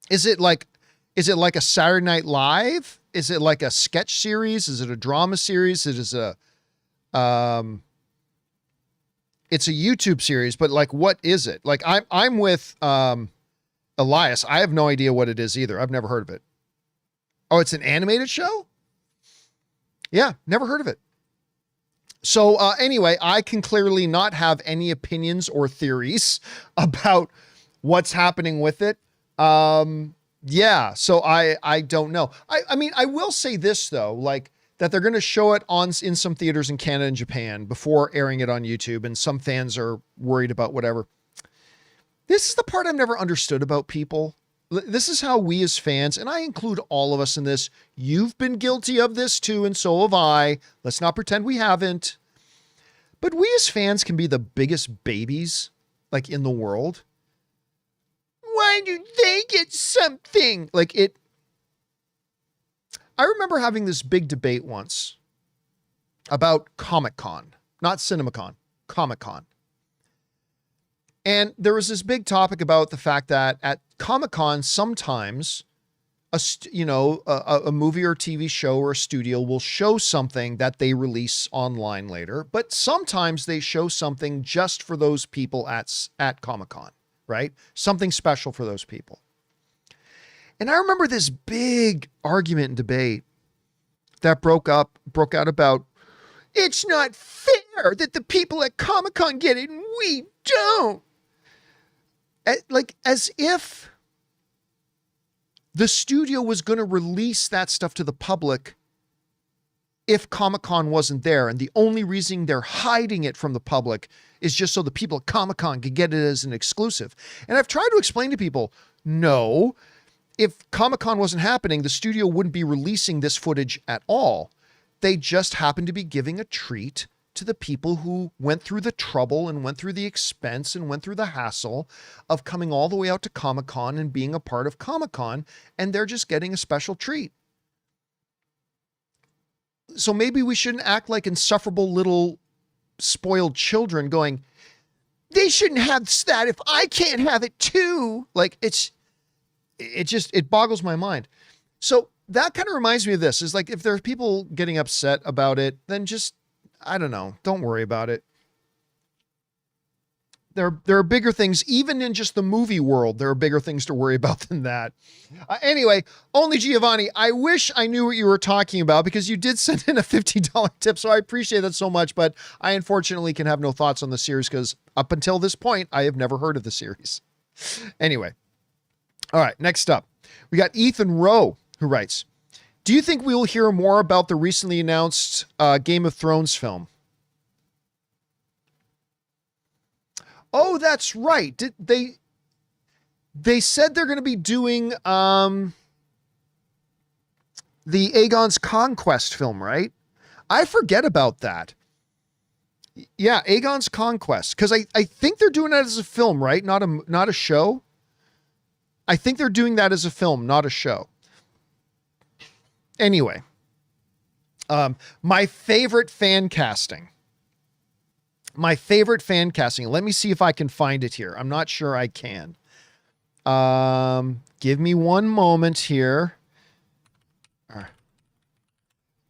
Is it like a Saturday Night Live? Is it like a sketch series? Is it a drama series? It is it's a YouTube series, but like, what is it? Like I'm with, Elias. I have no idea what it is either. I've never heard of it. Oh, it's an animated show? Yeah, never heard of it. So anyway, I can clearly not have any opinions or theories about what's happening with it. Yeah, so I don't know. I mean, I will say this though, like that they're going to show it in some theaters in Canada and Japan before airing it on YouTube, and some fans are worried about whatever. This is the part I've never understood about people. This is how we as fans, and I include all of us in this, you've been guilty of this too, and so have I. Let's not pretend we haven't. But we as fans can be the biggest babies, like, in the world. Why do they get something? Like, I remember having this big debate once about Comic-Con, not CinemaCon, Comic-Con. And there was this big topic about the fact that at Comic-Con, sometimes a movie or TV show or a studio will show something that they release online later, but sometimes they show something just for those people at Comic-Con, right? Something special for those people. And I remember this big argument and debate that broke out about, it's not fair that the people at Comic-Con get it and we don't. Like, as if the studio was going to release that stuff to the public if Comic-Con wasn't there. And the only reason they're hiding it from the public is just so the people at Comic-Con could get it as an exclusive. And I've tried to explain to people, no, if Comic-Con wasn't happening, the studio wouldn't be releasing this footage at all. They just happen to be giving a treat to the people who went through the trouble and went through the expense and went through the hassle of coming all the way out to Comic-Con and being a part of Comic-Con, and they're just getting a special treat. So maybe we shouldn't act like insufferable little spoiled children going, they shouldn't have that if I can't have it too. Like, it boggles my mind. So that kind of reminds me of this, is like, if there are people getting upset about it, then just, I don't know, don't worry about it. there are bigger things, even in just the movie world. There are bigger things to worry about than that. Anyway, only Giovanni, I wish I knew what you were talking about because you did send in a $50 tip. So I appreciate that so much, but I unfortunately can have no thoughts on the series because up until this point, I have never heard of the series. Anyway. All right. Next up, we got Ethan Rowe who writes, do you think we will hear more about the recently announced Game of Thrones film? Oh, that's right. They said they're going to be doing the Aegon's Conquest film, right? I forget about that. Yeah, Aegon's Conquest, because I think they're doing that as a film, right? Not a show. I think they're doing that as a film, not a show. Anyway, my favorite fan casting. Let me see if I can find it here. I'm not sure I can. Give me one moment here.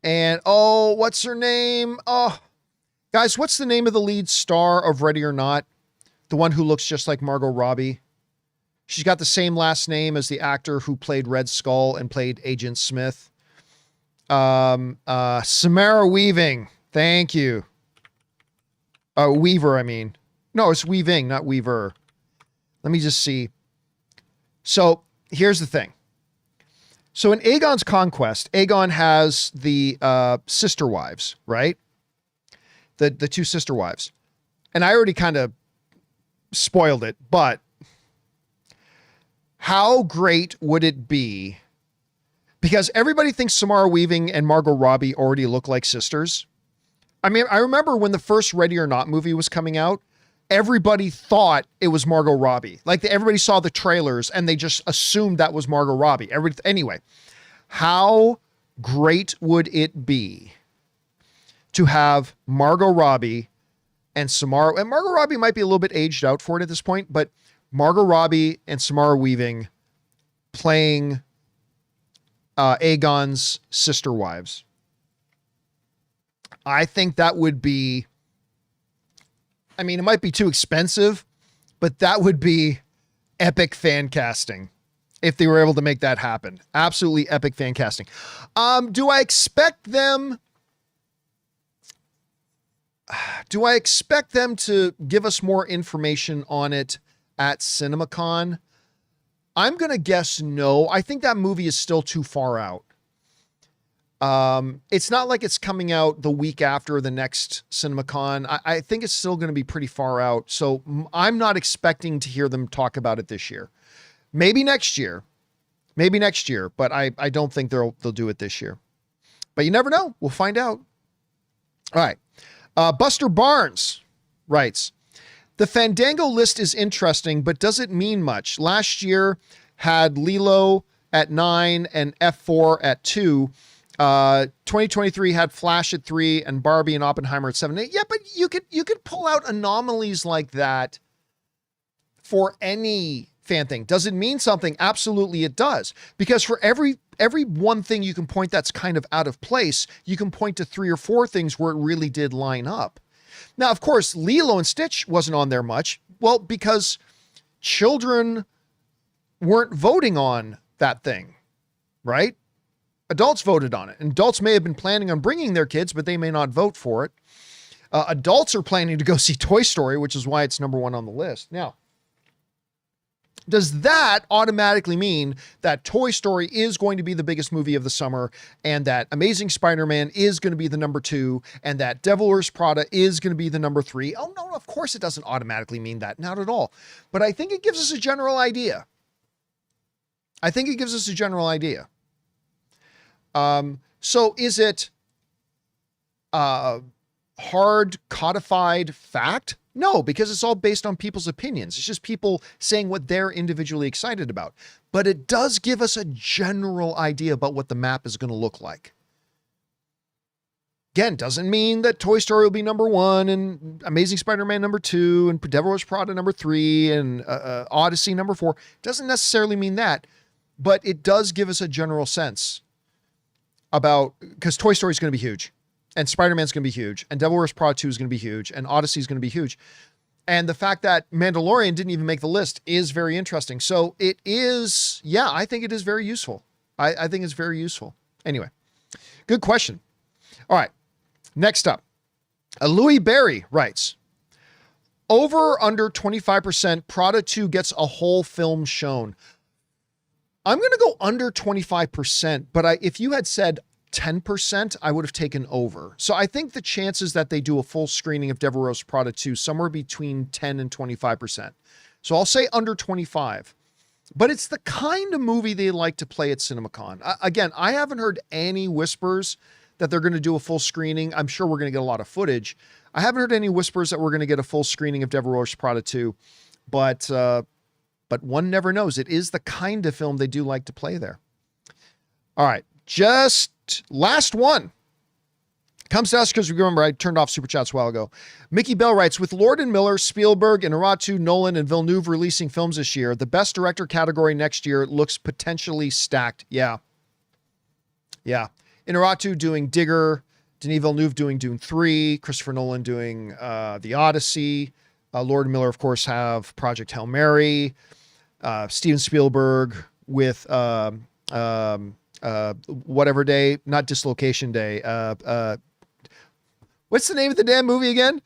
And, what's her name? Oh, guys, what's the name of the lead star of Ready or Not? The one who looks just like Margot Robbie. She's got the same last name as the actor who played Red Skull and played Agent Smith. Samara Weaving. Thank you. Weaver, I mean. No, it's Weaving, not Weaver. Let me just see. So here's the thing. So in Aegon's Conquest, Aegon has the sister wives, right? The two sister wives. And I already kind of spoiled it, but how great would it be? Because everybody thinks Samara Weaving and Margot Robbie already look like sisters. I mean, I remember when the first Ready or Not movie was coming out, everybody thought it was Margot Robbie. Like everybody saw the trailers and they just assumed that was Margot Robbie. Anyway, how great would it be to have Margot Robbie and Samara, and Margot Robbie might be a little bit aged out for it at this point, but Margot Robbie and Samara Weaving playing Aegon's sister wives. I think that would be, I mean, it might be too expensive, but that would be epic fan casting if they were able to make that happen. Absolutely epic fan casting. Do I expect them to give us more information on it at CinemaCon? I'm going to guess no. I think that movie is still too far out. It's not like it's coming out the week after the next CinemaCon. I think it's still going to be pretty far out. So I'm not expecting to hear them talk about it this year. Maybe next year, but I don't think they'll do it this year, but you never know. We'll find out. All right. Buster Barnes writes, the Fandango list is interesting, but does it mean much? Last year had Lilo at 9 and F4 at 2. 2023 had Flash at 3 and Barbie and Oppenheimer at 7 and 8. Yeah, but you could pull out anomalies like that for any fan thing. Does it mean something? Absolutely it does. Because for every one thing you can point that's kind of out of place, you can point to 3 or 4 things where it really did line up. Now, of course, Lilo and Stitch wasn't on there much. Well, because children weren't voting on that thing, right? Adults voted on it. And adults may have been planning on bringing their kids, but they may not vote for it. Adults are planning to go see Toy Story, which is why it's number 1 on the list. Now, does that automatically mean that Toy Story is going to be the biggest movie of the summer and that Amazing Spider-Man is going to be the number 2 and that Devil Wears Prada is going to be the number 3? Oh, no, of course it doesn't automatically mean that. Not at all. But I think it gives us a general idea. So is it hard codified fact? No, because it's all based on people's opinions. It's just people saying what they're individually excited about. But it does give us a general idea about what the map is going to look like. Again, doesn't mean that Toy Story will be number 1 and Amazing Spider-Man number 2 and Devil Wears Prada number 3 and Odyssey number 4. Doesn't necessarily mean that, but it does give us a general sense about, because Toy Story is going to be huge and Spider-Man's going to be huge and Devil Wears Prada 2 is going to be huge and Odyssey is going to be huge. And the fact that Mandalorian didn't even make the list is very interesting. So it is, yeah, I think it is very useful. I think it's very useful. Anyway, good question. All right, next up. Louis Berry writes, over under 25%, Prada 2 gets a whole film shown. I'm going to go under 25%, but if you had said 10%, I would have taken over. So I think the chances that they do a full screening of Devil Wears Prada 2 somewhere between 10 and 25%. So I'll say under 25. But it's the kind of movie they like to play at CinemaCon. Again, I haven't heard any whispers that they're going to do a full screening. I'm sure we're going to get a lot of footage. I haven't heard any whispers that we're going to get a full screening of Devil Wears Prada 2, but one never knows. It is the kind of film they do like to play there. All right, just last one. Comes to us because remember I turned off Super Chats a while ago. Mickey Bell writes, with Lord and Miller, Spielberg, Inarritu, Nolan, and Villeneuve releasing films this year, the best director category next year looks potentially stacked. Yeah. Inarritu doing Digger, Denis Villeneuve doing Dune 3, Christopher Nolan doing The Odyssey, Lord and Miller, of course, have Project Hail Mary, Steven Spielberg with whatever day, not Dislocation Day. What's the name of the damn movie again?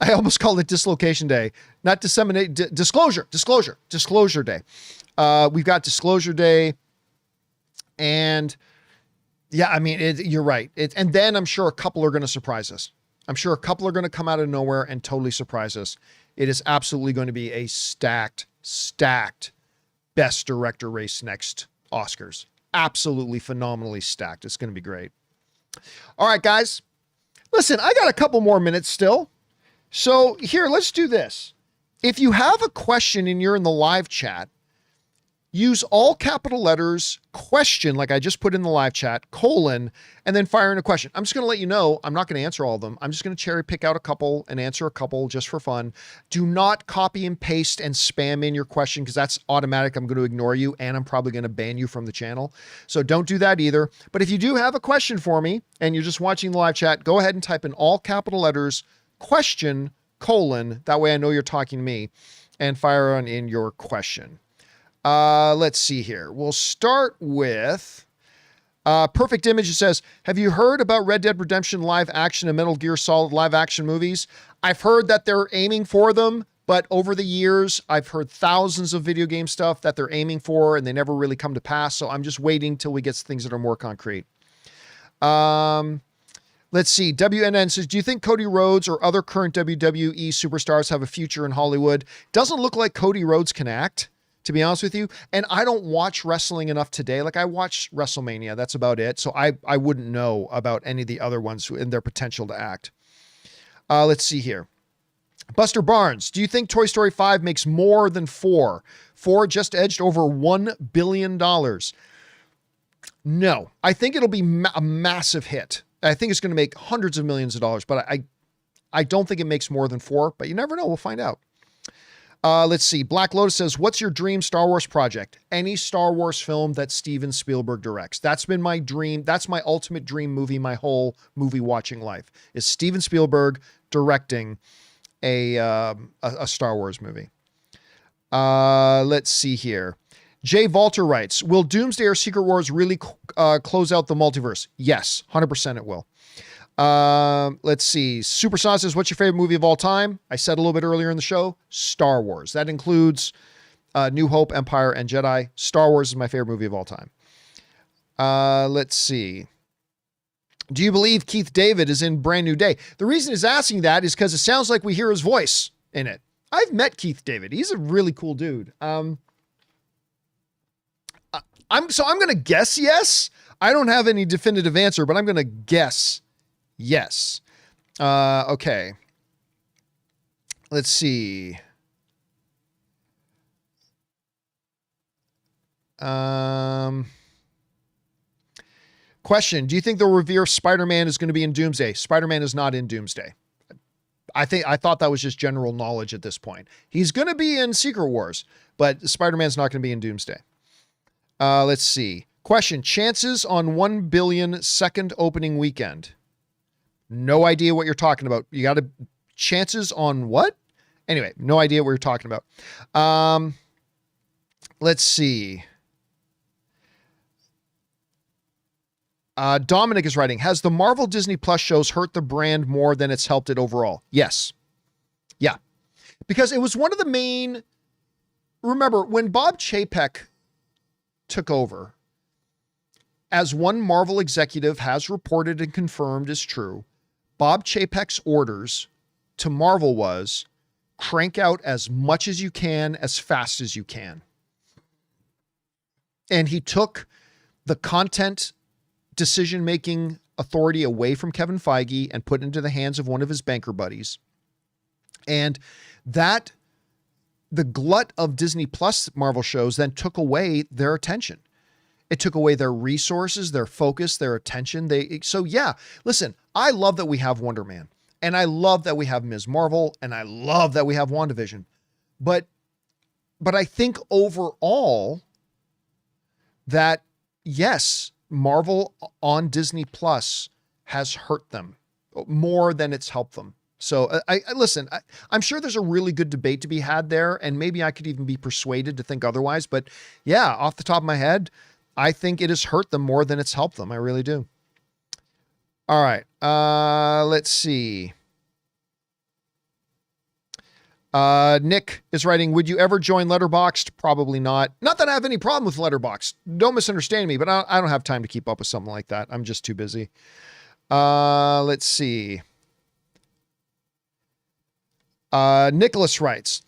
I almost called it Dislocation Day, not Disclosure Day. We've got Disclosure Day, and yeah, I mean, you're right. And then I'm sure a couple are going to surprise us. I'm sure a couple are going to come out of nowhere and totally surprise us. It is absolutely going to be a stacked best director race next Oscars. Absolutely phenomenally stacked. It's going to be great. All right, guys. Listen, I got a couple more minutes still. So here, let's do this. If you have a question and you're in the live chat, use all capital letters, question, like I just put in the live chat, colon, and then fire in a question. I'm just going to let you know, I'm not going to answer all of them. I'm just going to cherry pick out a couple and answer a couple just for fun. Do not copy and paste and spam in your question because that's automatic. I'm going to ignore you and I'm probably going to ban you from the channel. So don't do that either. But if you do have a question for me and you're just watching the live chat, go ahead and type in all capital letters, question, colon. That way I know you're talking to me, and fire on in your question. Let's see here. We'll start with Perfect Image. It says, have you heard about Red Dead Redemption live action and Metal Gear Solid live action movies? I've heard that they're aiming for them, but over the years, I've heard thousands of video game stuff that they're aiming for and they never really come to pass. So I'm just waiting till we get things that are more concrete. Let's see. WNN says, do you think Cody Rhodes or other current WWE superstars have a future in Hollywood? Doesn't look like Cody Rhodes can act, to be honest with you. And I don't watch wrestling enough today. Like I watch WrestleMania. That's about it. So I wouldn't know about any of the other ones and their potential to act. Let's see here. Buster Barnes, do you think Toy Story 5 makes more than 4? 4 just edged over $1 billion. No, I think it'll be a massive hit. I think it's going to make hundreds of millions of dollars, but I don't think it makes more than 4, but you never know. We'll find out. Let's see. Black Lotus says, what's your dream Star Wars project? Any Star Wars film that Steven Spielberg directs. That's been my dream. That's my ultimate dream movie, my whole movie watching life, is Steven Spielberg directing a Star Wars movie. Let's see here. Jay Valter writes, will Doomsday or Secret Wars really close out the multiverse? Yes, 100% it will. Let's see. Super Sauce says, what's your favorite movie of all time? I said a little bit earlier in the show, Star Wars. That includes New Hope, Empire, and Jedi. Star Wars is my favorite movie of all time. Let's see. Do you believe Keith David is in Brand New Day? The reason he's asking that is because it sounds like we hear his voice in it. I've met Keith David. He's a really cool dude. I'm going to guess yes. I don't have any definitive answer, but I'm going to guess yes. Okay. Let's see. Question. Do you think they'll revere Spider-Man is going to be in Doomsday? Spider-Man is not in Doomsday. I thought that was just general knowledge at this point. He's going to be in Secret Wars, but Spider-Man's not going to be in Doomsday. Let's see. Question. Chances on 1 billion second opening weekend. No idea what you're talking about. You got to chances on what? Anyway, no idea what we're talking about. Let's see. Dominic is writing, has the Marvel Disney Plus shows hurt the brand more than it's helped it overall? Yes. Yeah. Because it was one of the main, remember when Bob Chapek took over, as one Marvel executive has reported and confirmed is true, Bob Chapek's orders to Marvel was crank out as much as you can, as fast as you can. And he took the content decision-making authority away from Kevin Feige and put it into the hands of one of his banker buddies. And that, the glut of Disney Plus Marvel shows then took away their attention. It took away their resources, their focus, their attention. So yeah, listen, I love that we have Wonder Man, and I love that we have Ms. Marvel, and I love that we have WandaVision. But I think overall that yes, Marvel on Disney Plus has hurt them more than it's helped them. So listen, I'm sure there's a really good debate to be had there, and maybe I could even be persuaded to think otherwise. But yeah, off the top of my head, I think it has hurt them more than it's helped them. I really do. All right. Let's see. Nick is writing, would you ever join Letterboxd? Probably not. Not that I have any problem with Letterboxd. Don't misunderstand me, but I don't have time to keep up with something like that. I'm just too busy. Let's see. Nicholas writes,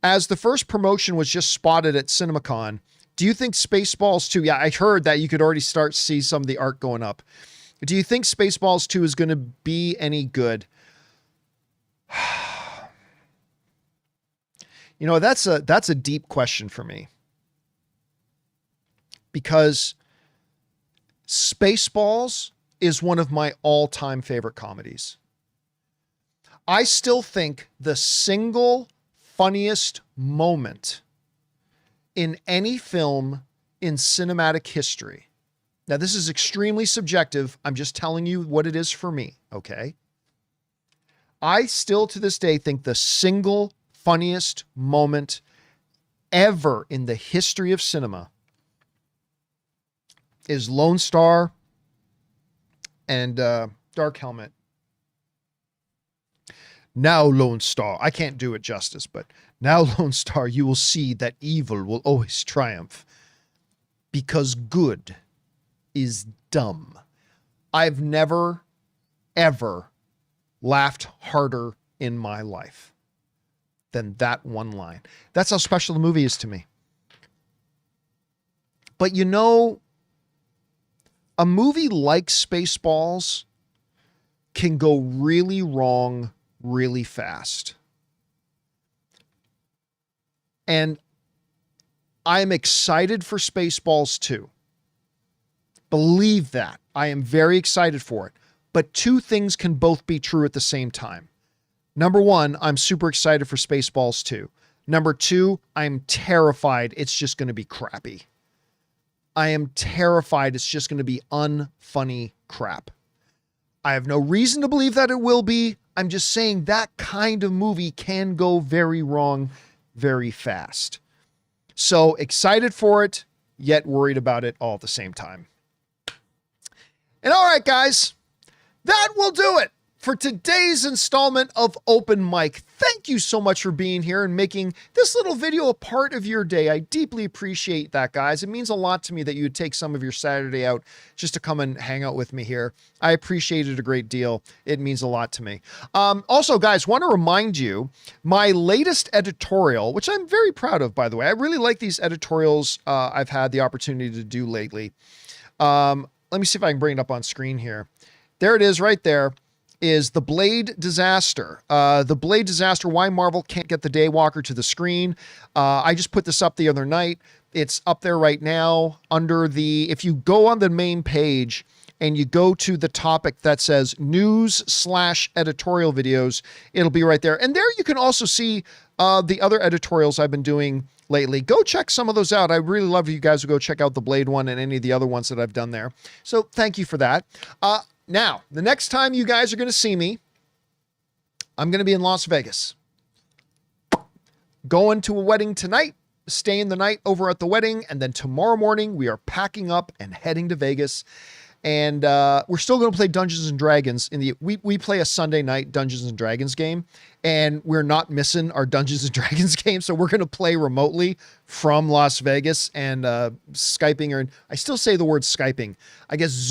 as the first promotion was just spotted at CinemaCon, do you think Spaceballs 2, yeah, I heard that you could already start to see some of the art going up. Do you think Spaceballs 2 is going to be any good? You know, that's a deep question for me, because Spaceballs is one of my all-time favorite comedies. I still think the single funniest moment in any film in cinematic history. Now, this is extremely subjective. I'm just telling you what it is for me, okay? I still to this day think the single funniest moment ever in the history of cinema is Lone Star and Dark Helmet. Now, Lone Star, I can't do it justice, but now, Lone Star, you will see that evil will always triumph, because good is dumb. I've never, ever laughed harder in my life than that one line. That's how special the movie is to me. But you know, a movie like Spaceballs can go really wrong really fast. And I'm excited for Spaceballs 2. Believe that. I am very excited for it. But two things can both be true at the same time. Number one, I'm super excited for Spaceballs 2. Number two, I'm terrified it's just going to be crappy. I am terrified it's just going to be unfunny crap. I have no reason to believe that it will be. I'm just saying that kind of movie can go very wrong very fast. So excited for it, yet worried about it all at the same time. And all right, guys, that will do it for today's installment of Open Mic. Thank you so much for being here and making this little video a part of your day. I deeply appreciate that, guys. It means a lot to me that you would take some of your Saturday out just to come and hang out with me here. I appreciate it a great deal. It means a lot to me. Also, guys, want to remind you, my latest editorial, which I'm very proud of, by the way. I really like these editorials I've had the opportunity to do lately. Let me see if I can bring it up on screen here. There it is right there. Is The Blade Disaster. The Blade Disaster, why Marvel can't get the Daywalker to the screen. I just put this up the other night. It's up there right now under the, if you go on the main page and you go to the topic that says news/editorial videos, it'll be right there. And there you can also see the other editorials I've been doing lately. Go check some of those out. I really love you guys to go check out the Blade one and any of the other ones that I've done there. So thank you for that. Now, the next time you guys are going to see me, I'm going to be in Las Vegas. going to a wedding tonight, staying the night over at the wedding, and then tomorrow morning we are packing up and heading to Vegas. And we're still going to play Dungeons and Dragons we play a Sunday night Dungeons and Dragons game, and we're not missing our Dungeons and Dragons game. So we're going to play remotely from Las Vegas and Skyping, or I still say the word Skyping, I guess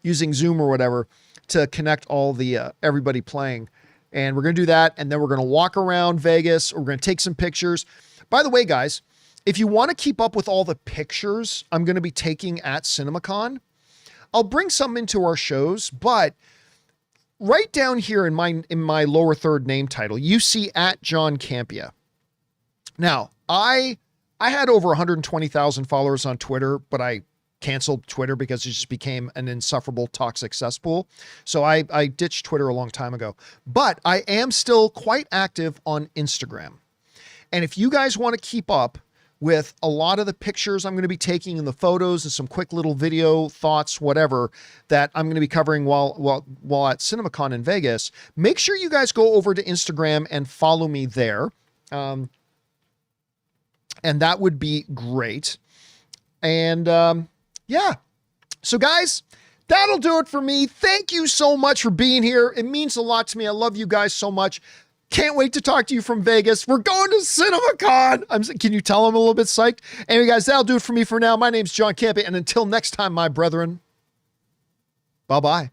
using Zoom or whatever to connect all the everybody playing. And we're going to do that. And then we're going to walk around Vegas. We're going to take some pictures. By the way, guys, if you want to keep up with all the pictures I'm going to be taking at CinemaCon, I'll bring some into our shows, but right down here in my lower third name title, you see at John Campea. Now, I had over 120,000 followers on Twitter, but I canceled Twitter because it just became an insufferable toxic cesspool. So I ditched Twitter a long time ago, but I am still quite active on Instagram. And if you guys want to keep up with a lot of the pictures I'm going to be taking and the photos and some quick little video thoughts, whatever, that I'm going to be covering while at CinemaCon in Vegas, make sure you guys go over to Instagram and follow me there. And that would be great. And yeah, so guys, that'll do it for me. Thank you so much for being here. It means a lot to me. I love you guys so much. Can't wait to talk to you from Vegas. We're going to CinemaCon. Can you tell I'm a little bit psyched? Anyway, guys, that'll do it for me for now. My name's John Campea, and until next time, my brethren, bye-bye.